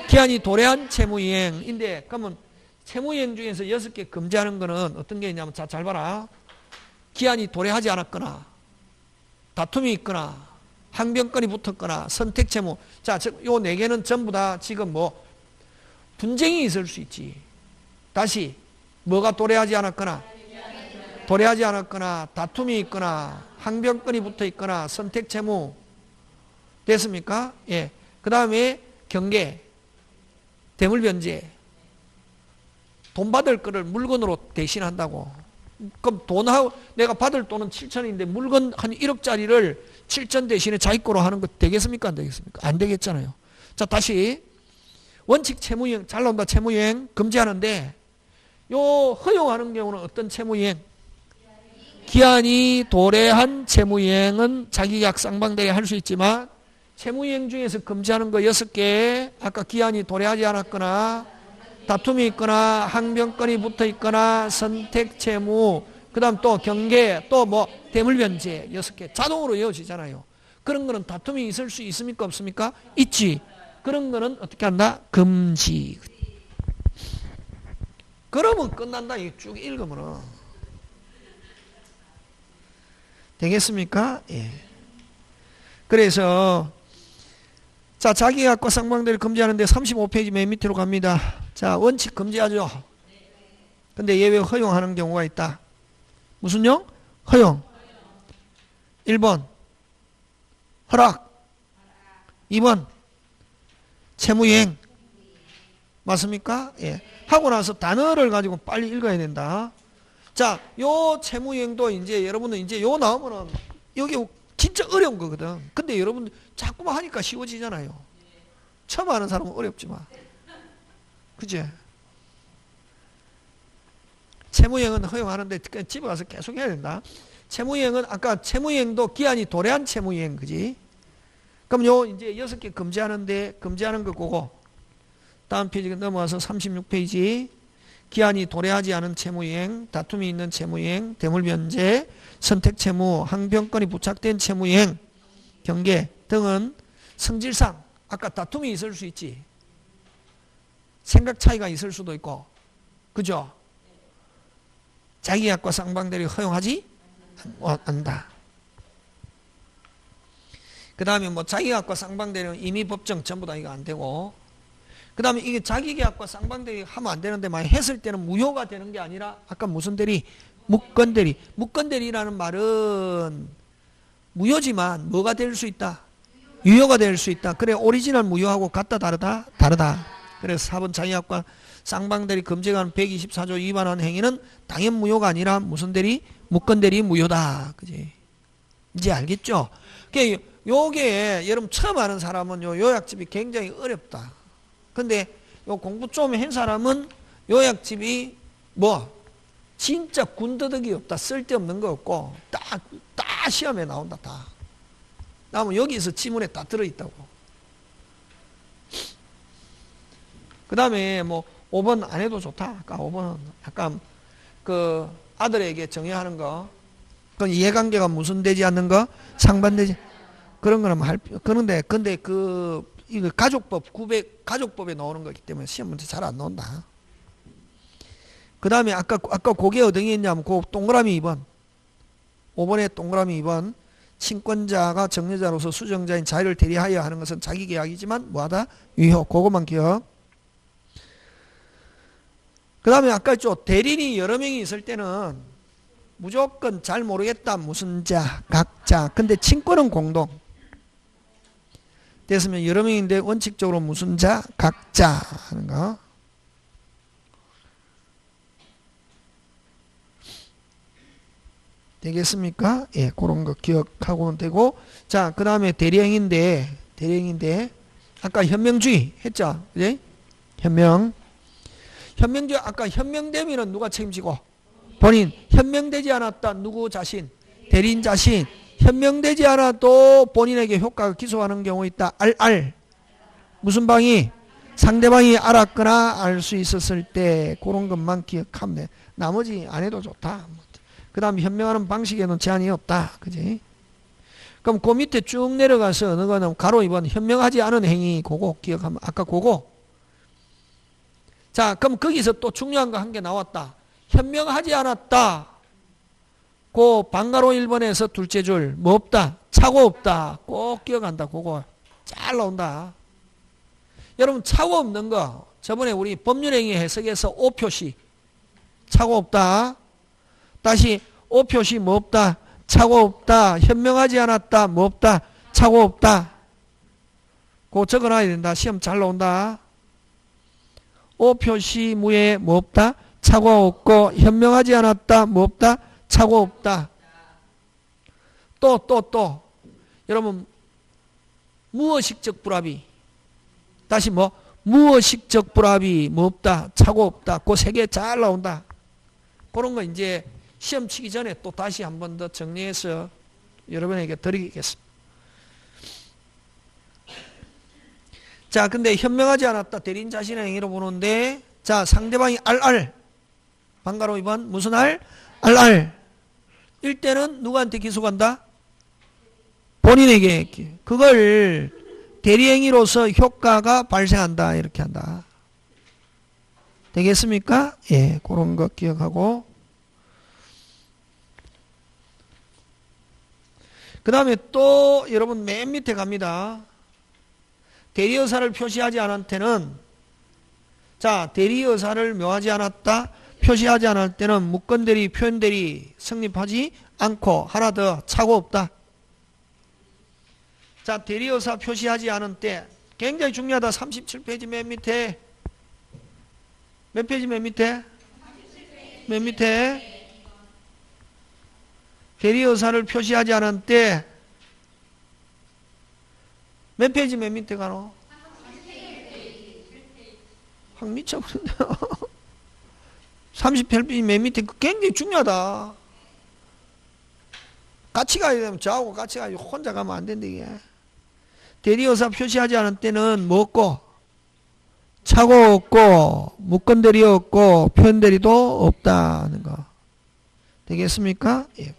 기한이 도래한 채무이행인데, 그러면 채무이행 중에서 6개 금지하는 거는 어떤 게 있냐면, 자, 잘 봐라. 기한이 도래하지 않았거나 다툼이 있거나 항변권이 붙었거나 선택채무. 자, 요 4개는 전부 다 지금 뭐 분쟁이 있을 수 있지. 다시 뭐가 도래하지 않았거나 다툼이 있거나 항변권이 붙어 있거나 선택채무. 됐습니까? 예. 그 다음에 경계, 대물변제. 돈 받을 거를 물건으로 대신한다고. 그럼 돈하고 내가 받을 돈은 7천인데 물건 한 1억짜리를 7천 대신에 자기 거로 하는 거 되겠습니까? 안 되겠습니까? 안 되겠잖아요. 자, 다시 원칙 채무이행 잘 나온다. 채무이행 금지하는데 요 허용하는 경우는 어떤 채무이행? 기한이 도래한 채무이행은 자기계약 쌍방대리 할 수 있지만 채무이행 중에서 금지하는 거 6개 아까 기한이 도래하지 않았거나 다툼이 있거나 항변권이 붙어 있거나 선택채무 그 다음 또 경계 또 뭐 대물변제 6개 자동으로 이어지잖아요. 그런 거는 다툼이 있을 수 있습니까? 없습니까? 있지. 그런 거는 어떻게 한다? 금지. 그러면 끝난다. 이거 쭉 읽으면은 되겠습니까? 예. 그래서 자, 자기계약과 쌍방대리 금지하는데 35페이지 맨 밑으로 갑니다. 자, 원칙 금지하죠. 근데 예외 허용하는 경우가 있다. 무슨요? 허용. 1번 허락. 2번 채무이행. 맞습니까? 예. 하고 나서 단어를 가지고 빨리 읽어야 된다. 자, 요 채무이행도 이제 여러분은 이제 요 나오면은 여기 진짜 어려운 거거든. 근데 여러분 자꾸만 하니까 쉬워지잖아요. 처음 하는 사람은 어렵지만. 그치? 채무이행은 허용하는데 집에 가서 계속 해야 된다. 채무이행은 아까 채무이행도 기한이 도래한 채무이행, 그지? 그럼 요 이제 6개 금지하는데 금지하는 거 그거. 다음 페이지 넘어와서 36페이지. 기한이 도래하지 않은 채무이행, 다툼이 있는 채무이행, 대물변제, 선택채무, 항변권이 부착된 채무이행, 경계 등은 성질상 아까 다툼이 있을 수 있지. 생각 차이가 있을 수도 있고. 그죠? 자기계약과 쌍방대리 허용하지 않는다. 그 다음에 뭐 자기계약과 쌍방대리는 이미 법정 전부 다 이거 안 되고 그 다음에 이게 자기계약과 쌍방대리 하면 안 되는데 만약 했을 때는 무효가 되는 게 아니라 아까 무슨 대리? 무건대리. 무건대리라는 말은 무효지만 뭐가 될 수 있다? 유효가 될 수 있다. 그래 오리지널 무효하고 같다 다르다? 다르다. 그래서 4번 자기계약과 쌍방대리 금지관 124조 위반한 행위는 당연 무효가 아니라 무슨 대리? 무건대리 무효다. 그지? 이제 알겠죠? 요게 여러분 처음 하는 사람은 요 요약집이 굉장히 어렵다. 근데 요 공부 좀 한 사람은 요약집이 뭐 진짜 군더더기 없다. 쓸데없는 거 없고 딱 시험에 나온다. 다 나오면 여기서 지문에 다 들어있다고. 그 다음에 뭐 5번 안 해도 좋다. 아까 5번은 약간 그 아들에게 정의하는 거 그건 이해관계가 무슨 되지 않는 거? 상반되지 그런 거는 할 그런데 근데 그 이거 가족법에 나오는 거기 때문에 시험 문제 잘 안 나온다. 그 다음에 아까 그게 어디에 있냐면 그 동그라미 2번 5번에 동그라미 2번 친권자가 정려자로서 수정자인 자유를 대리하여 하는 것은 자기계약이지만 뭐하다? 유효. 그것만 기억. 그 다음에 아까 있죠. 대리인이 여러 명이 있을 때는 무조건 잘 모르겠다. 무슨 자, 각자. 근데 친권은 공동. 됐으면 여러 명인데 원칙적으로 무슨 자, 각자 하는 거. 되겠습니까? 예, 그런 거 기억하고는 되고. 자, 그 다음에 대리행인데 아까 현명주의 했죠? 그지? 현명주의 아까 현명되면은 누가 책임지고? 본인. 현명되지 않았다. 누구 자신? 대리인 자신. 현명되지 않아도 본인에게 효과가 기소하는 경우 있다. 무슨 방이? 상대방이 알았거나 알 수 있었을 때 그런 것만 기억하면 돼. 나머지 안 해도 좋다. 그 다음 현명하는 방식에는 제한이 없다. 그지? 그럼 그 밑에 쭉 내려가서 어느 거는 가로 2번 현명하지 않은 행위 그거 기억하면 아까 그거. 자, 그럼 거기서 또 중요한 거 한 개 나왔다. 현명하지 않았다. 그 방가로 1번에서 둘째 줄 뭐 없다. 착오 없다. 꼭 기억한다. 그거 잘 나온다. 여러분 착오 없는 거 저번에 우리 법률행위 해석에서 오표시 착오 없다. 다시 오표시 뭐 없다. 착오 없다. 현명하지 않았다. 뭐 없다. 착오 없다. 그거 적어놔야 된다. 시험 잘 나온다. 오표시 무에 뭐 없다. 차고 없고 현명하지 않았다. 뭐 없다? 차고 없다. 또 여러분 무의식적 불합이 다시 뭐 무의식적 불합이 뭐 없다. 차고 없다. 그 세 개 잘 나온다. 그런 거 이제 시험 치기 전에 또 다시 한 번 더 정리해서 여러분에게 드리겠습니다. 자, 근데 현명하지 않았다. 대리인 자신의 행위로 보는데, 자, 상대방이 알알. 방가로 2번 무슨 알? 알알. 일 때는 누구한테 기소한다? 본인에게. 그걸 대리행위로서 효과가 발생한다. 이렇게 한다. 되겠습니까? 예, 그런 거 기억하고. 그 다음에 또 여러분 맨 밑에 갑니다. 대리의사를 표시하지 않은 때는, 자, 대리의사를 묘하지 않았다, 표시하지 않을 때는 무건대리, 표현대리 성립하지 않고, 하나 더 차고 없다. 자, 대리의사 표시하지 않은 때 굉장히 중요하다. 37페이지 맨 밑에. 몇 페이지 맨 밑에? 맨 밑에. 대리의사를 표시하지 않은 때 몇 페이지 맨 밑에 가노? 확 미쳐버린다. 38페이지 맨 밑에 굉장히 중요하다. 같이 가야 되면 저하고 같이 가야지 혼자 가면 안 된다 이게. 대리의사 표시하지 않은 때는 뭐 없고 차고 없고 무건대리 없고 표현대리도 없다는 거. 되겠습니까? 예.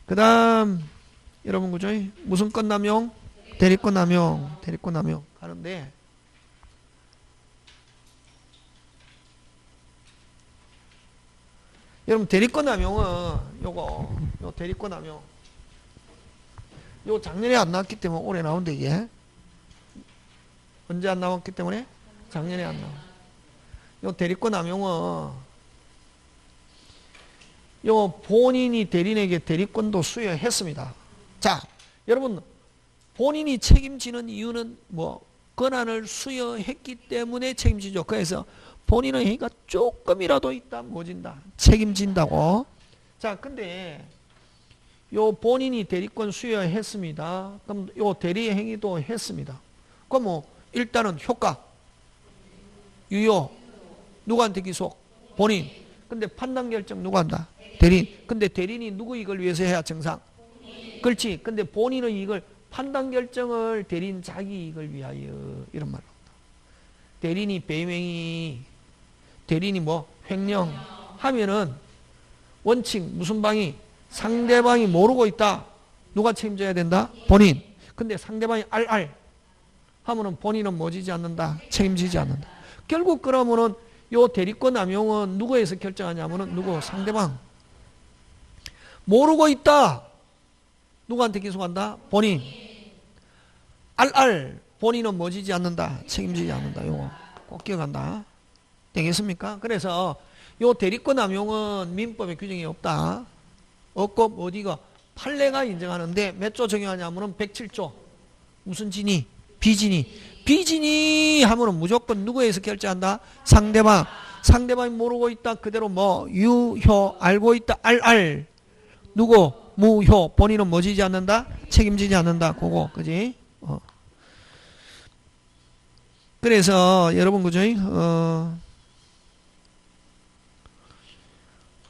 그 다음 여러분 그죠? 무슨 건 남용? 대리권 남용. 대리권 남용 하는데 여러분 대리권 남용은 요 대리권 남용 요 작년에 안 나왔기 때문에 올해 나온대 이게. 언제 안 나왔기 때문에? 작년에 안 나와. 요 대리권 남용은 요 본인이 대리인에게 대리권도 수여했습니다. 자, 여러분 본인이 책임지는 이유는 뭐 권한을 수여했기 때문에 책임지죠. 그래서 본인의 행위가 조금이라도 있다 뭐진다 책임진다고. 자, 근데 요 본인이 대리권 수여했습니다. 그럼 요 대리 행위도 했습니다. 그럼 뭐 일단은 효과 유효 누구한테 기소? 본인. 근데 판단 결정 누가 한다? 대리인. 근데 대리인이 누구 이익을 위해서 해야 정상? 그렇지. 근데 본인의 이익을 판단 결정을 대리인 자기 이익을 위하여 이런 말로 대리인이 배임행위 대리인이 뭐 횡령 하면은 원칙 무슨 방이 상대방이 모르고 있다. 누가 책임져야 된다? 본인. 근데 상대방이 알알 하면은 본인은 뭐지지 않는다? 책임지지 않는다. 결국 그러면은 요 대리권 남용은 누구에서 결정하냐면은 누구? 상대방. 모르고 있다. 누구한테 기소한다? 본인. 알알. 본인은 뭐지지 않는다? 책임지지 않는다. 요거 꼭 기억한다. 되겠습니까? 그래서 요 대리권 남용은 민법에 규정이 없다. 없고 어디가 판례가 인정하는데 몇 조 적용하냐면은 107조. 무슨 진위? 비진위. 비진위 하면은 무조건 누구에서 결정한다? 상대방. 상대방이 모르고 있다. 그대로 뭐 유효 알고 있다. 알알. 누구? 무효. 본인은 뭐지지 않는다? 책임지지 않는다. 그거. 그지? 그래서 여러분 그죠?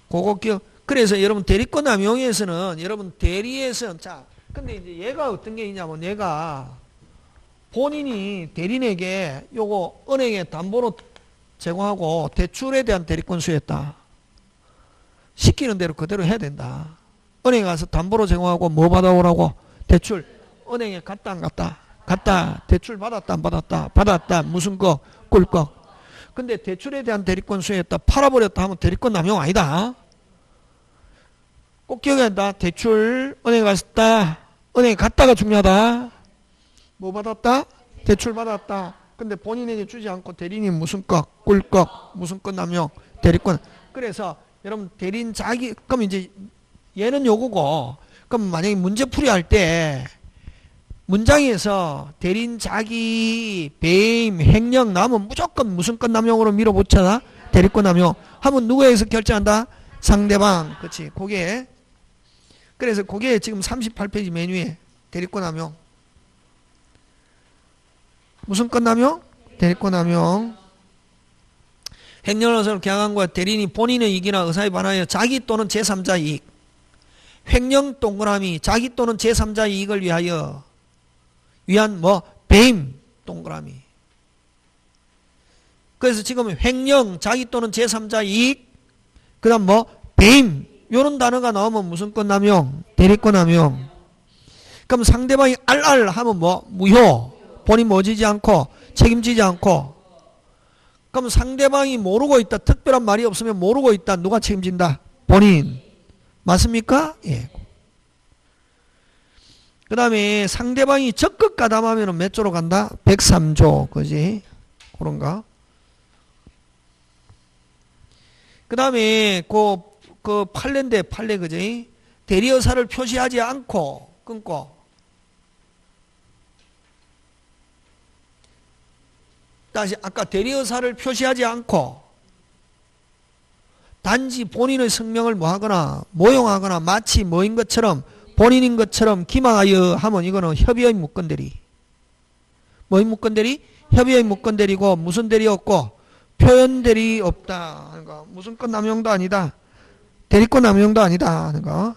그거 기억. 그래서 여러분 대리권 남용에서는 여러분 대리에서 자 근데 이제 얘가 어떤 게 있냐면 얘가 본인이 대리인에게 요거 은행에 담보로 제공하고 대출에 대한 대리권 수였다. 시키는 대로 그대로 해야 된다. 은행에 가서 담보로 제공하고 뭐 받아오라고? 대출. 은행에 갔다 안 갔다? 갔다. 대출 받았다 안 받았다? 받았다. 무슨 거? 꿀꺽. 근데 대출에 대한 대리권 수였다. 팔아버렸다 하면 대리권 남용 아니다. 꼭 기억해야 한다. 대출 은행에 갔다. 은행에 갔다가 중요하다. 뭐 받았다? 대출 받았다. 근데 본인에게 주지 않고 대리인이 무슨 것? 꿀꺽. 무슨 것 남용? 대리권. 그래서 여러분 대리인 자기 그럼 이제 얘는 요거고 그럼 만약에 문제풀이 할 때 문장에서 대리인, 자기, 배임, 횡령 나오면 무조건 무슨 건 남용으로 밀어붙여라. 대리권 남용. 하면 누구에서 결정한다? 상대방. 그렇지. 그게 그래서 그게 지금 38페이지 메뉴에 대리권 남용. 무슨 건 남용? 대리권 남용. 횡령을 경한 것 대리인이 본인의 이익이나 의사에 반하여 자기 또는 제3자 이익. 횡령 동그라미 자기 또는 제3자 이익을 위한 뭐 배임 동그라미. 그래서 지금 횡령 자기 또는 제3자 이익 그 다음 뭐 배임 요런 단어가 나오면 무슨 건 남용? 대리권 남용. 그럼 상대방이 알알 하면 뭐 무효. 본인 뭐지지 않고 책임지지 않고. 그럼 상대방이 모르고 있다. 특별한 말이 없으면 모르고 있다. 누가 책임진다? 본인. 맞습니까? 예. 그 다음에 상대방이 적극 가담하면 몇 조로 간다? 103조. 그지? 그런가? 그 다음에 그 판례인데 판례 그지? 대리의사를 표시하지 않고 끊고 다시 아까 대리의사를 표시하지 않고 단지 본인의 성명을 뭐하거나 모용하거나 마치 뭐인 것처럼 본인인 것처럼 기망하여 하면 이거는 협의의 무건대리. 뭐인 무건대리? 협의의 무건대리고 무슨 대리 없고 표현대리 없다. 그러니까 무슨 건 남용도 아니다. 대리권 남용도 아니다. 하는 거.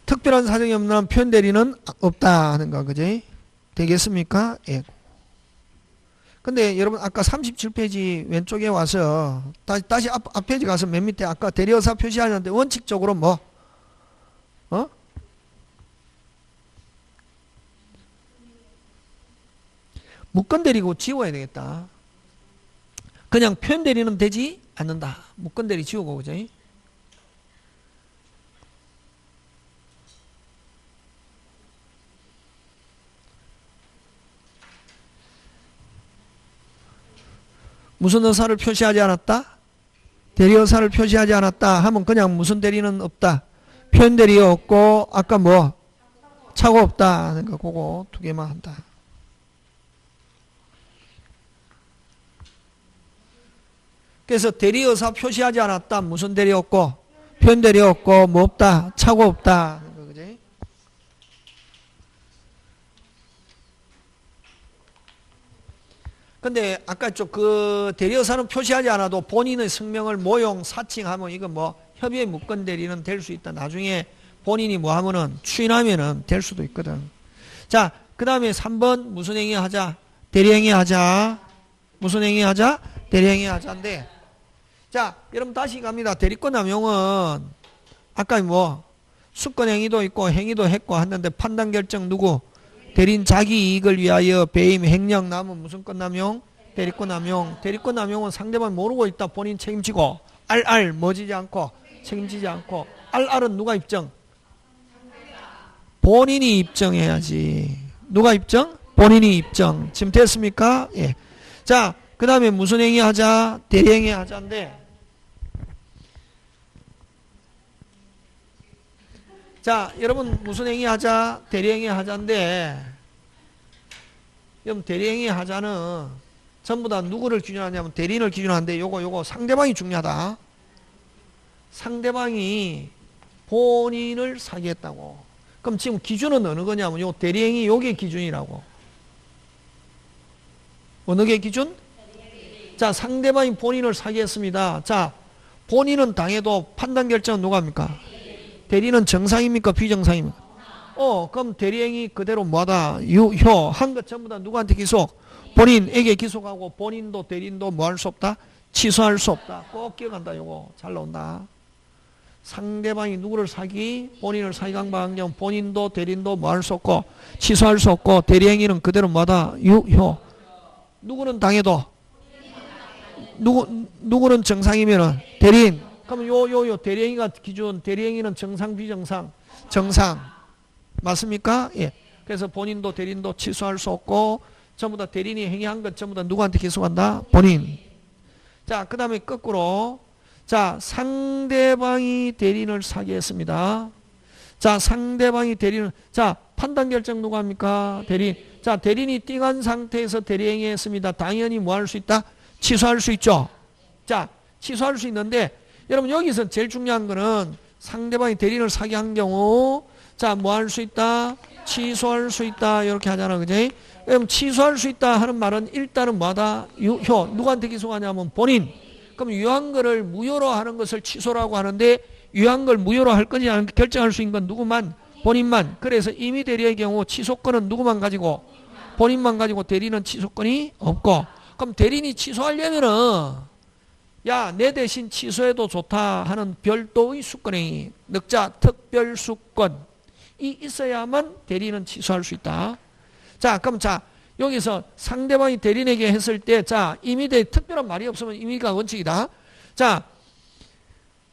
특별한 사정이 없는 표현대리는 없다 하는 거, 그지? 되겠습니까? 예. 근데 여러분 아까 37페이지 왼쪽에 와서 다시 앞 페이지 가서 맨 밑에 아까 대리의사 표시하는데 원칙적으로 뭐? 무건대리고 지워야 되겠다. 그냥 표현대리는 되지 않는다. 무건대리 지우고, 그지? 무슨 의사를 표시하지 않았다? 대리 의사를 표시하지 않았다 하면 그냥 무슨 대리는 없다. 표현 대리 없고 아까 뭐 착오 없다. 그러니까 그거 두 개만 한다. 그래서 대리 의사 표시하지 않았다. 무슨 대리 없고 표현 대리 없고 뭐 없다. 착오 없다. 그지? 근데 아까 그 대리의사는 표시하지 않아도 본인의 성명을 모용 사칭하면 이거 뭐 협의의 무건 대리는 될 수 있다. 나중에 본인이 뭐 하면은 추인하면은 될 수도 있거든. 자, 그 다음에 3번 무슨 행위 하자? 대리행위 하자. 무슨 행위 하자? 대리행위 하자인데, 자, 여러분 다시 갑니다. 대리권 남용은 아까 뭐 수권 행위도 있고 행위도 했고 했는데 판단 결정 누구? 대리인 자기 이익을 위하여 배임, 횡령, 남은 무슨 건 남용? 대리권 남용. 대리권 남용은 상대방 모르고 있다. 본인 책임지고 알알 뭐지지 않고 책임지지 않고 알알은 누가 입증? 본인이 입증해야지. 누가 입증? 본인이 입증. 지금 됐습니까? 예. 자, 그 다음에 무슨 행위 하자? 대리행위 하자인데, 자, 여러분 무슨 행위 하자? 대리행위 하자인데, 여러분 대리행위 하자는 전부 다 누구를 기준하냐면 대리인을 기준하는데 요거 상대방이 중요하다. 상대방이 본인을 사기했다고. 그럼 지금 기준은 어느 거냐면 요 대리행위 요게 기준이라고. 어느 게 기준? 자, 상대방이 본인을 사기했습니다. 자, 본인은 당해도 판단 결정은 누가 합니까? 대리는 정상입니까? 비정상입니까? 그럼 대리행위 그대로 뭐하다? 유효. 한 것 전부 다 누구한테 기소? 본인에게 기소하고 본인도 대리인도 뭐 할 수 없다? 취소할 수 없다. 꼭 기억한다. 요거 잘 나온다. 상대방이 누구를 사기? 본인을 사기한 방경 본인도 대리인도 뭐 할 수 없고 취소할 수 없고 대리행위는 그대로 뭐하다? 유효. 누구는 당해도 누구는 정상이면은 대리인. 그럼 요 대리행위가 기준. 대리행위는 정상 비정상? 정상. 맞습니까? 예. 그래서 본인도 대리인도 취소할 수 없고 전부 다 대리인이 행위한 것 전부 다 누구한테 기소한다? 본인. 자, 그 다음에 거꾸로. 자, 상대방이 대리인을 사기했습니다. 자, 상대방이 대리인을, 자, 판단 결정 누가 합니까? 대리인. 자, 대리인이 띵한 상태에서 대리행위 했습니다. 당연히 뭐 할 수 있다? 취소할 수 있죠. 자, 취소할 수 있는데 여러분 여기서 제일 중요한 거는 상대방이 대리인을 사기한 경우 자, 뭐 할 수 있다? 취소할 수 있다. 이렇게 하잖아. 그지? 그럼 취소할 수 있다 하는 말은 일단은 뭐하다? 유효. 누구한테 기소하냐면 본인. 그럼 유효한 거를 무효로 하는 것을 취소라고 하는데 유효한 걸 무효로 할 건지 안 결정할 수 있는 건 누구만? 본인만. 그래서 임의 대리의 경우 취소권은 누구만 가지고? 본인만 가지고 대리는 취소권이 없고. 그럼 대리인이 취소하려면은 야, 내 대신 취소해도 좋다 하는 별도의 수권행위, 늑자 특별 수권이 있어야만 대리인은 취소할 수 있다. 자, 그럼 자, 여기서 상대방이 대리인에게 했을 때, 자, 임의대 특별한 말이 없으면 임의가 원칙이다. 자,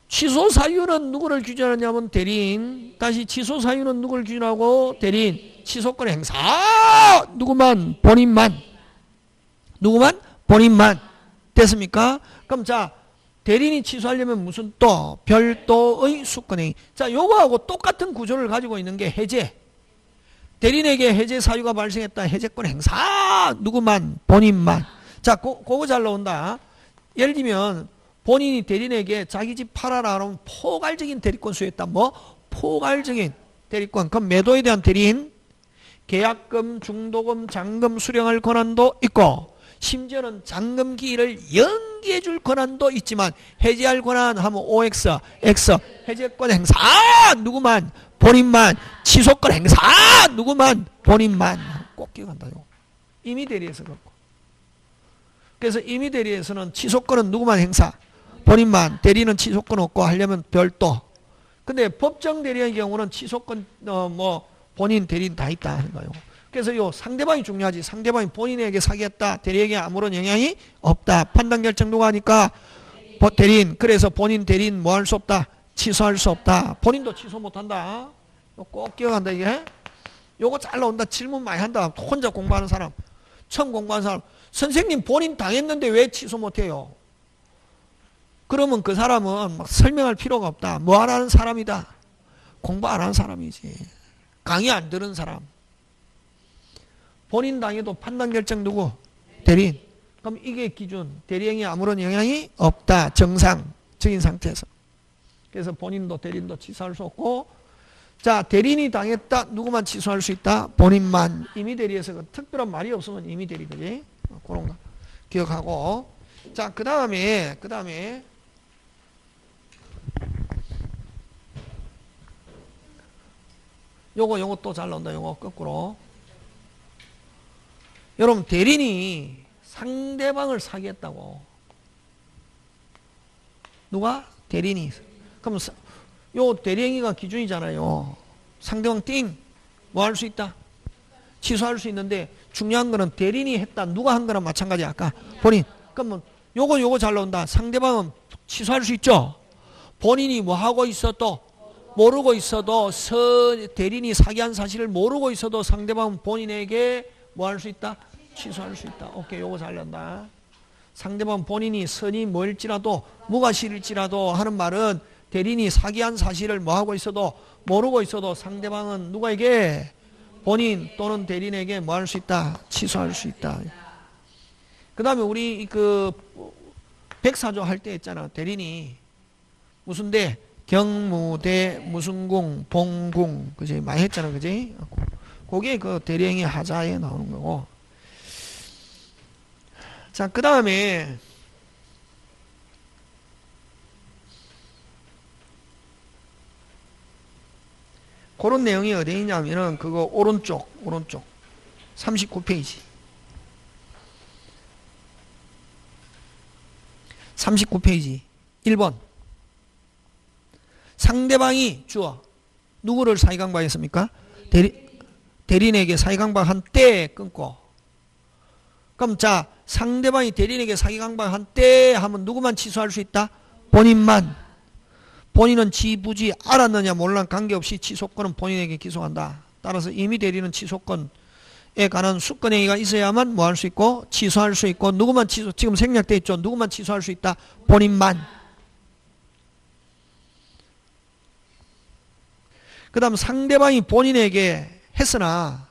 취소 사유는 누구를 규정하냐면 대리인. 다시 취소 사유는 누구를 규정하고? 대리인. 취소권 행사 누구만? 본인만. 누구만? 본인만. 됐습니까? 그럼 자, 대리인이 취소하려면 무슨 또 별도의 수권행위. 자, 요거하고 똑같은 구조를 가지고 있는 게 해제. 대리인에게 해제 사유가 발생했다. 해제권 행사 누구만? 본인만. 자, 그거 잘 나온다. 예를 들면 본인이 대리인에게 자기 집 팔아라 하면 포괄적인 대리권 수여했다. 뭐? 포괄적인 대리권. 그럼 매도에 대한 대리인 계약금, 중도금, 잔금 수령할 권한도 있고 심지어는 잔금 기일을 연기해 줄 권한도 있지만 해제할 권한 하면 OX, X 해제권 행사 누구만? 본인만. 취소권 행사 누구만? 본인만. 꼭 기억한다. 임의 대리에서 그렇고. 그래서 임의 대리에서는 취소권은 누구만 행사? 본인만. 대리는 취소권 없고 하려면 별도. 근데 법정 대리의 경우는 취소권 뭐 본인 대리인 다 있다 하는 거예요. 그래서 요 상대방이 중요하지. 상대방이 본인에게 사기했다. 대리에게 아무런 영향이 없다. 판단 결정 누가 하니까? 대리인. 그래서 본인 대리인 뭐 할 수 없다? 취소할 수 없다. 본인도 취소 못한다. 꼭 기억한다 이게. 요거 잘 나온다. 질문 많이 한다. 혼자 공부하는 사람. 처음 공부하는 사람. 선생님 본인 당했는데 왜 취소 못해요? 그러면 그 사람은 막 설명할 필요가 없다. 뭐 안 하는 사람이다. 공부 안 하는 사람이지. 강의 안 들은 사람. 본인 당해도 판단 결정 누구? 대리인. 그럼 이게 기준. 대리행위에 아무런 영향이 없다. 정상적인 상태에서. 그래서 본인도 대리인도 취소할 수 없고 자, 대리인이 당했다. 누구만 취소할 수 있다? 본인만. 임의 대리에서 특별한 말이 없으면 임의 대리. 그지? 그런 거 기억하고. 자, 그 다음에 요거 또 잘 나온다. 요거 거꾸로. 여러분 대리인이 상대방을 사기했다고. 누가? 대리인이. 그럼 요 대리행위가 기준이잖아요. 상대방 띵 뭐 할 수 있다? 취소할 수 있는데 중요한 거는 대리인이 했다. 누가 한 거랑 마찬가지야. 아까 본인. 그러면 요거 잘 나온다. 상대방은 취소할 수 있죠. 본인이 뭐 하고 있어도 모르고 있어도 대리인이 사기한 사실을 모르고 있어도 상대방은 본인에게 뭐 할 수 있다? 취소할 수 있다. 오케이, 요거 잘 난다. 상대방 본인이 선이 뭘지라도 무가 싫을지라도 하는 말은 대리인이 사기한 사실을 뭐 하고 있어도 모르고 있어도 상대방은 누구에게? 본인 또는 대리인에게 뭐 할 수 있다? 취소할 수 있다. 그 다음에 우리 그 백사조 할 때 있잖아. 대리인이 무슨 대? 경무대, 무슨궁, 봉궁, 그지? 많이 했잖아. 그지? 그게 그 대리행위 하자에 나오는 거고. 자, 그 다음에 그런 내용이 어디 있냐면은 그거 오른쪽 39페이지 39페이지 1번 상대방이 주어 누구를 사기강박했습니까? 대리인에게 사기강박한 때 끊고. 그럼 자, 상대방이 대리인에게 사기강박한 때 하면 누구만 취소할 수 있다? 본인만. 본인은 지부지 알았느냐 몰라 관계없이 취소권은 본인에게 기소한다. 따라서 임의 대리는 취소권에 관한 수권행위가 있어야만 뭐 할 수 있고 취소할 수 있고 누구만 취소 지금 생략돼 있죠. 누구만 취소할 수 있다. 본인만. 그 다음 상대방이 본인에게 했으나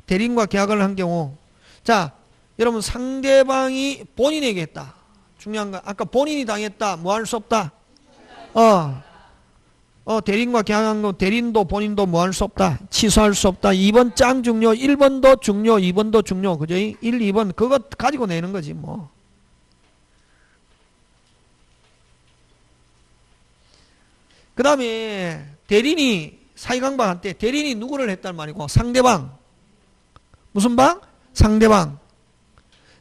대리인과 계약을 한 경우 자 여러분 상대방이 본인에게 했다. 중요한 거 아까 본인이 당했다. 뭐 할 수 없다. 대리인과 계약한 거 대리인도 본인도 뭐 할 수 없다. 취소할 수 없다. 2번 짱 중요 1번도 중요 2번도 중요 그죠? 1, 2번 그거 가지고 내는 거지 뭐. 그 다음에 대리인이 사기강박한테 대리인이 누구를 했단 말이고 상대방 무슨 방? 상대방.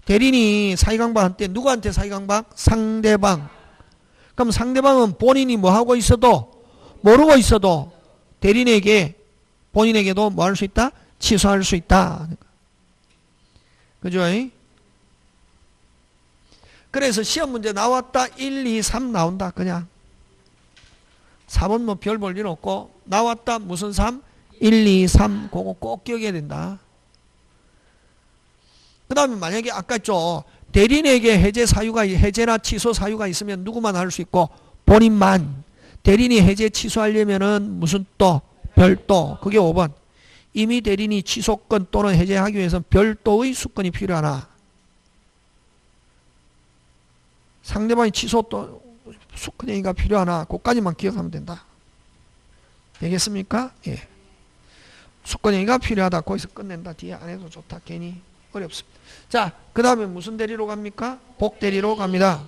대리인이 사기강박한테 누구한테 사기강박? 상대방. 그럼 상대방은 본인이 뭐 하고 있어도 모르고 있어도 대리인에게 본인에게도 뭐 할 수 있다? 취소할 수 있다. 그죠? 그래서 시험 문제 나왔다 1, 2, 3 나온다 그냥 4번 뭐 별 볼 일 없고 나왔다 무슨 3? 1, 2, 3 그거 꼭 기억해야 된다. 그 다음에 만약에 아까 했죠. 대리인에게 해제나 취소 사유가 있으면 누구만 할 수 있고 본인만. 대리인이 해제 취소하려면은 무슨 또 별도 그게 5번. 이미 대리인이 취소권 또는 해제하기 위해서 별도의 수권이 필요하나 상대방이 취소 또 수권행위가 필요하나 그것까지만 기억하면 된다. 되겠습니까? 예. 수권행위가 필요하다. 거기서 끝낸다. 뒤에 안 해도 좋다. 괜히 어렵습니다. 자, 그 다음에 무슨 대리로 갑니까? 복대리로 갑니다.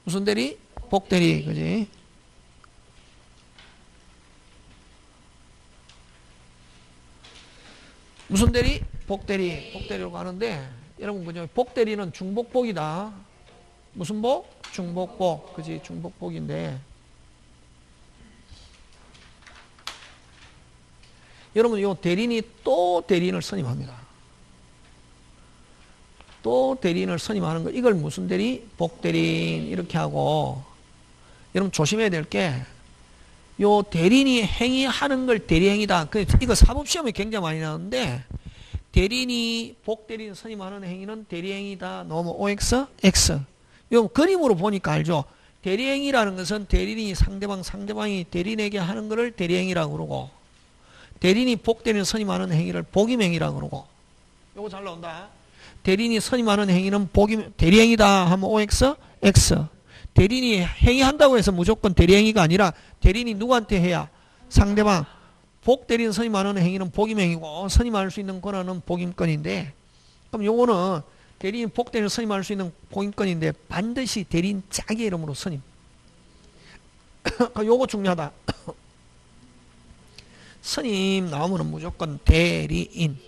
무슨 대리? 복대리. 그지? 무슨 대리? 복대리. 복대리로 가는데 여러분 그죠? 복대리는 중복복이다. 무슨 복? 중복복. 그지? 중복복인데 여러분 요 대리인이 또 대리인을 선임합니다. 또 대리인을 선임하는 거 이걸 무슨 대리? 복대리인 이렇게 하고 여러분 조심해야 될 게 요 대리인이 행위하는 걸 대리행위다. 이거 사법시험에 굉장히 많이 나오는데 대리인이 복대리인 선임하는 행위는 대리행위다. 너무 OX? X. 요 그림으로 보니까 알죠? 대리행위라는 것은 대리인이 상대방이 대리인에게 하는 것을 대리행위라고 그러고 대리인이 복대리인 선임하는 행위를 복임행위라고 그러고 요거 잘 나온다. 대리인이 선임하는 행위는 대리행위다 하면 OX? X. 대리인이 행위한다고 해서 무조건 대리행위가 아니라 대리인이 누구한테 해야? 상대방. 복대리인 선임하는 행위는 복임행위고 선임할 수 있는 권한은 복임권인데 그럼 요거는 대리인 복대리인 선임할 수 있는 복임권인데 반드시 대리인 자기 이름으로 선임. 요거 중요하다. 선임 나오면 무조건 대리인.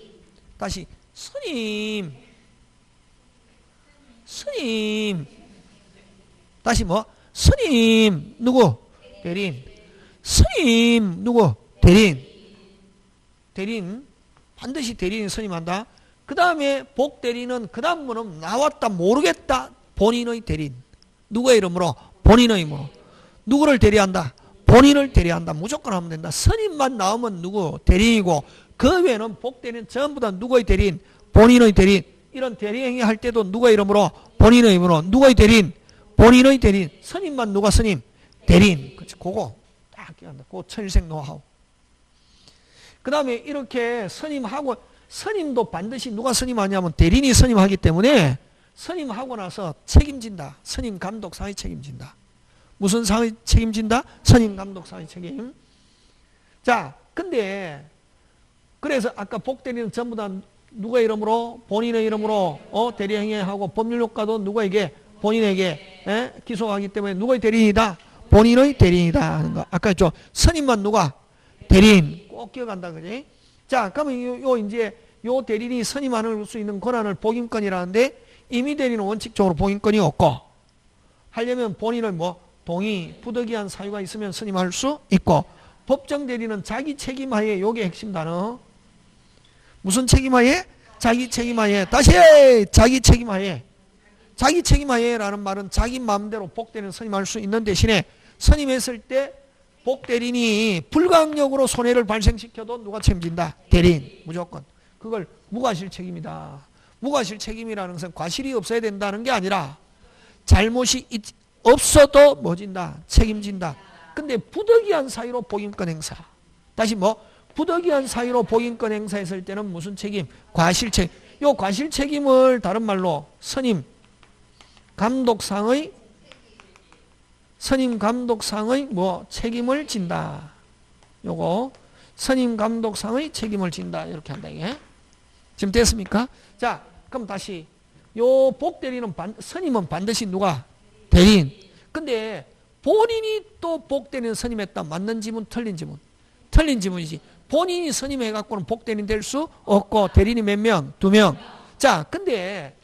다시 선임. 다시 뭐? 선임 누구? 대리인. 선임 누구? 대리인. 반드시 대리인 선임한다. 그 다음에 복대리인은 그 다음 문은 나왔다 모르겠다. 본인의 대리인. 누구의 이름으로? 본인의 이름으로. 누구를 대리한다? 본인을 대리한다. 무조건 하면 된다. 선임만 나오면 누구? 대리인이고 그 외에는 복대리인 전부 다 누구의 대리인? 본인의 대리인. 이런 대리행위 할 때도 누구의 이름으로? 본인의 이름으로. 누구의 대리인? 본인의 대리인. 선임만 누가 선임? 대리인. 그치? 그거 딱 기억한다. 그거 천일생 노하우. 그 다음에 이렇게 선임하고 선임도 반드시 누가 선임하냐면 대리인이 선임하기 때문에 선임하고 나서 책임진다. 선임 감독 사회 책임진다. 무슨 사회 책임진다? 선임 감독 사회 책임. 자, 근데 그래서 아까 복대리는 전부 다 누구의 이름으로? 본인의 이름으로 대리행위하고 법률효과도 누구에게? 본인에게 기소하기 때문에 누구의 대리인이다? 본인의 대리인이다 하는 거. 아까 했죠. 선임만 누가? 대리인. 꼭 기억한다, 그지? 자, 그러면 이제 요 대리인이 선임할 수 있는 권한을 복임권이라는데 임의 대리인은 원칙적으로 복임권이 없고 하려면 본인의 뭐 동의, 부득이한 사유가 있으면 선임할 수 있고 법정 대리인은 자기 책임하에 요게 핵심 단어. 무슨 책임하에? 자기 책임하에. 다시 자기 책임하에. 자기 책임하에라는 말은 자기 마음대로 복대리인 선임할 수 있는 대신에 선임했을 때 복대리인이 불가항력으로 손해를 발생시켜도 누가 책임진다? 대리인 무조건. 그걸 무과실 책임이다. 무과실 책임이라는 것은 과실이 없어야 된다는 게 아니라 잘못이 없어도 뭐진다? 책임진다. 근데 부득이한 사유로 복인권 행사. 다시 뭐? 부득이한 사유로 복인권 행사했을 때는 무슨 책임? 과실 책임. 요 과실 책임을 다른 말로 선임 감독상의 뭐 책임을 진다. 요거 선임 감독상의 책임을 진다. 이렇게 한다. 이게. 지금 됐습니까? 자, 그럼 다시 요 복대리는 선임은 반드시 누가? 대리인. 근데 본인이 또 복대리인 선임했다. 맞는 지문, 틀린 지문? 틀린 지문이지. 본인이 선임해갖고는 복대리인 될 수 없고 대리인이 몇 명? 2명. 자, 근데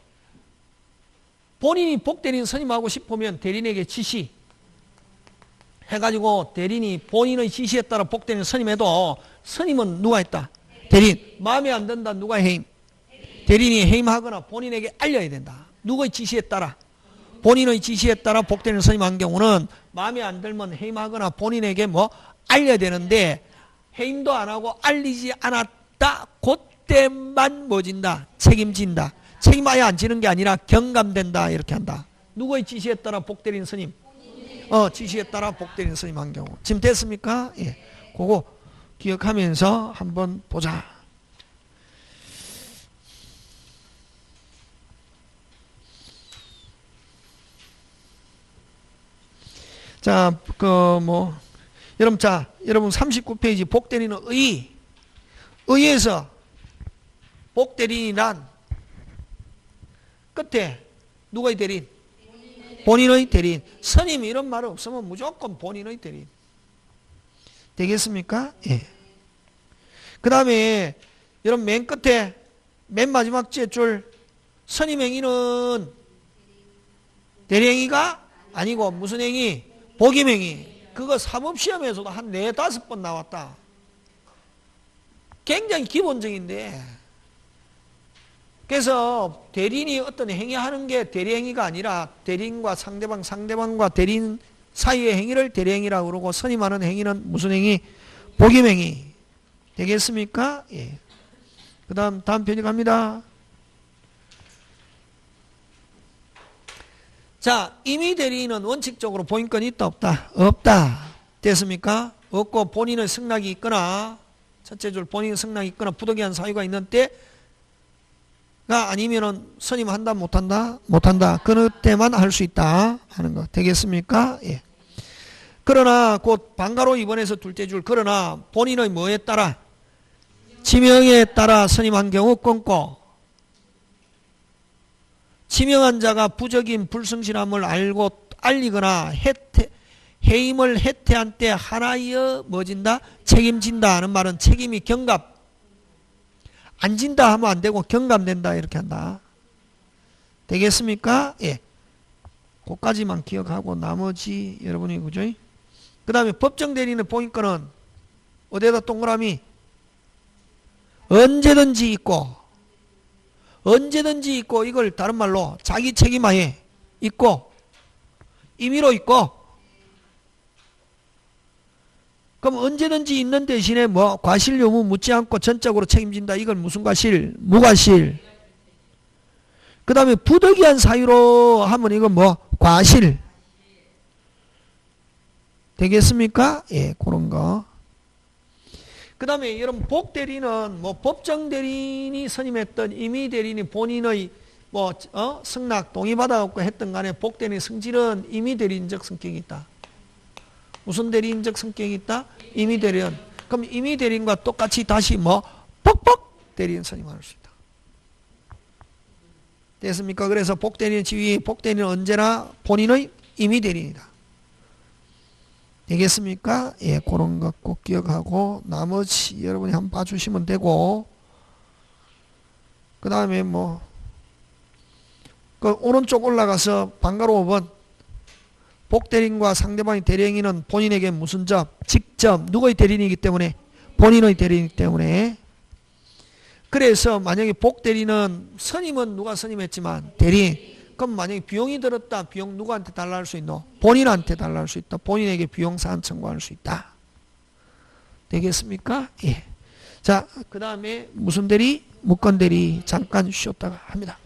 본인이 복대리인 선임하고 싶으면 대리인에게 지시 해가지고 대리인이 본인의 지시에 따라 복대리인 선임해도 선임은 누가 했다? 대리인. 마음에 안 든다. 누가 해임? 대리인이 해임하거나 본인에게 알려야 된다. 누구의 지시에 따라? 본인의 지시에 따라 복대리인 선임한 경우는 마음에 안 들면 해임하거나 본인에게 뭐 알려야 되는데 해임도 안 하고 알리지 않았다. 그때만 뭐진다? 책임진다. 책임 아예 안 지는 게 아니라 경감된다. 이렇게 한다. 누구의 지시에 따라 복대리인 선임? 지시에 따라 복대리인 선임한 경우. 지금 됐습니까? 예. 그거 기억하면서 한번 보자. 자, 여러분 39페이지 복대리인은 의에서 복대리인이란 끝에 누구의 대리인? 본인의 대리인. 선임 이런 말 없으면 무조건 본인의 대리인. 되겠습니까? 예. 그 다음에 여러분 맨 끝에 맨 마지막 줄 선임행위는 대리행위가 아니고 무슨 행위? 복임행위. 그거 사법시험에서도 한 4-5번 나왔다. 굉장히 기본적인데 그래서 대리인이 어떤 행위하는 게 대리행위가 아니라 대리인과 상대방과 대리인 사이의 행위를 대리행위라고 그러고 선임하는 행위는 무슨 행위? 복임행위. 되겠습니까? 예. 그 다음 페이지 갑니다. 자, 임의 대리인은 원칙적으로 보인권이 있다 없다? 없다. 됐습니까? 없고 본인의 승낙이 있거나 첫째 줄 본인의 승낙이 있거나 부득이한 사유가 있는 때가 아니면은 선임한다 못한다? 못한다. 그 때만 할 수 있다 하는 거. 되겠습니까? 예. 그러나 곧 방가로 입원해서 둘째 줄 그러나 본인의 뭐에 따라? 지명에 따라 선임한 경우 끊고 지명한 자가 부적인 불성실함을 알리거나 해임을 해태한 때 하나여 뭐진다? 책임진다 하는 말은 책임이 경감 안 진다 하면 안 되고 경감된다 이렇게 한다. 되겠습니까? 예. 그까지만 기억하고 나머지 여러분이 그죠? 그 다음에 법정 대리인의 보인권은 어디에다 동그라미? 언제든지 있고 이걸 다른 말로 자기 책임하에 있고 임의로 있고 그럼 언제든지 있는 대신에 뭐 과실 요무 묻지 않고 전적으로 책임진다. 이걸 무슨 과실? 무과실. 그 다음에 부득이한 사유로 하면 이건 뭐 과실. 되겠습니까? 예, 그런 거. 그 다음에 여러분 복대리는 뭐 법정 대리인이 선임했던 임의 대리인이 본인의 승낙 동의받아갖고 했던 간에 복대리인 성질은 임의 대리인적 성격이 있다. 무슨 대리인적 성격이 있다? 임의 대리인. 그럼 임의 대리인과 똑같이 다시 뻑뻑 대리인 선임할 수 있다. 됐습니까? 그래서 복대리인 지위, 복대리인은 언제나 본인의 임의 대리인이다. 되겠습니까? 예, 그런 것 꼭 기억하고 나머지 여러분이 한번 봐주시면 되고 그 다음에 그 오른쪽 올라가서 방가로 5번 복대리인과 상대방의 대리행위는 본인에게 무슨 점? 직접 누구의 대리인이기 때문에? 본인의 대리인이기 때문에 그래서 만약에 복대리인은 선임은 누가 선임했지만 대리인 그럼 만약에 비용이 들었다. 비용 누구한테 달라 할 수 있노? 본인한테 달라 할 수 있다. 본인에게 비용 사안 청구할 수 있다. 되겠습니까? 예. 자, 그 다음에 무슨 대리? 무건 대리 잠깐 쉬었다가 합니다.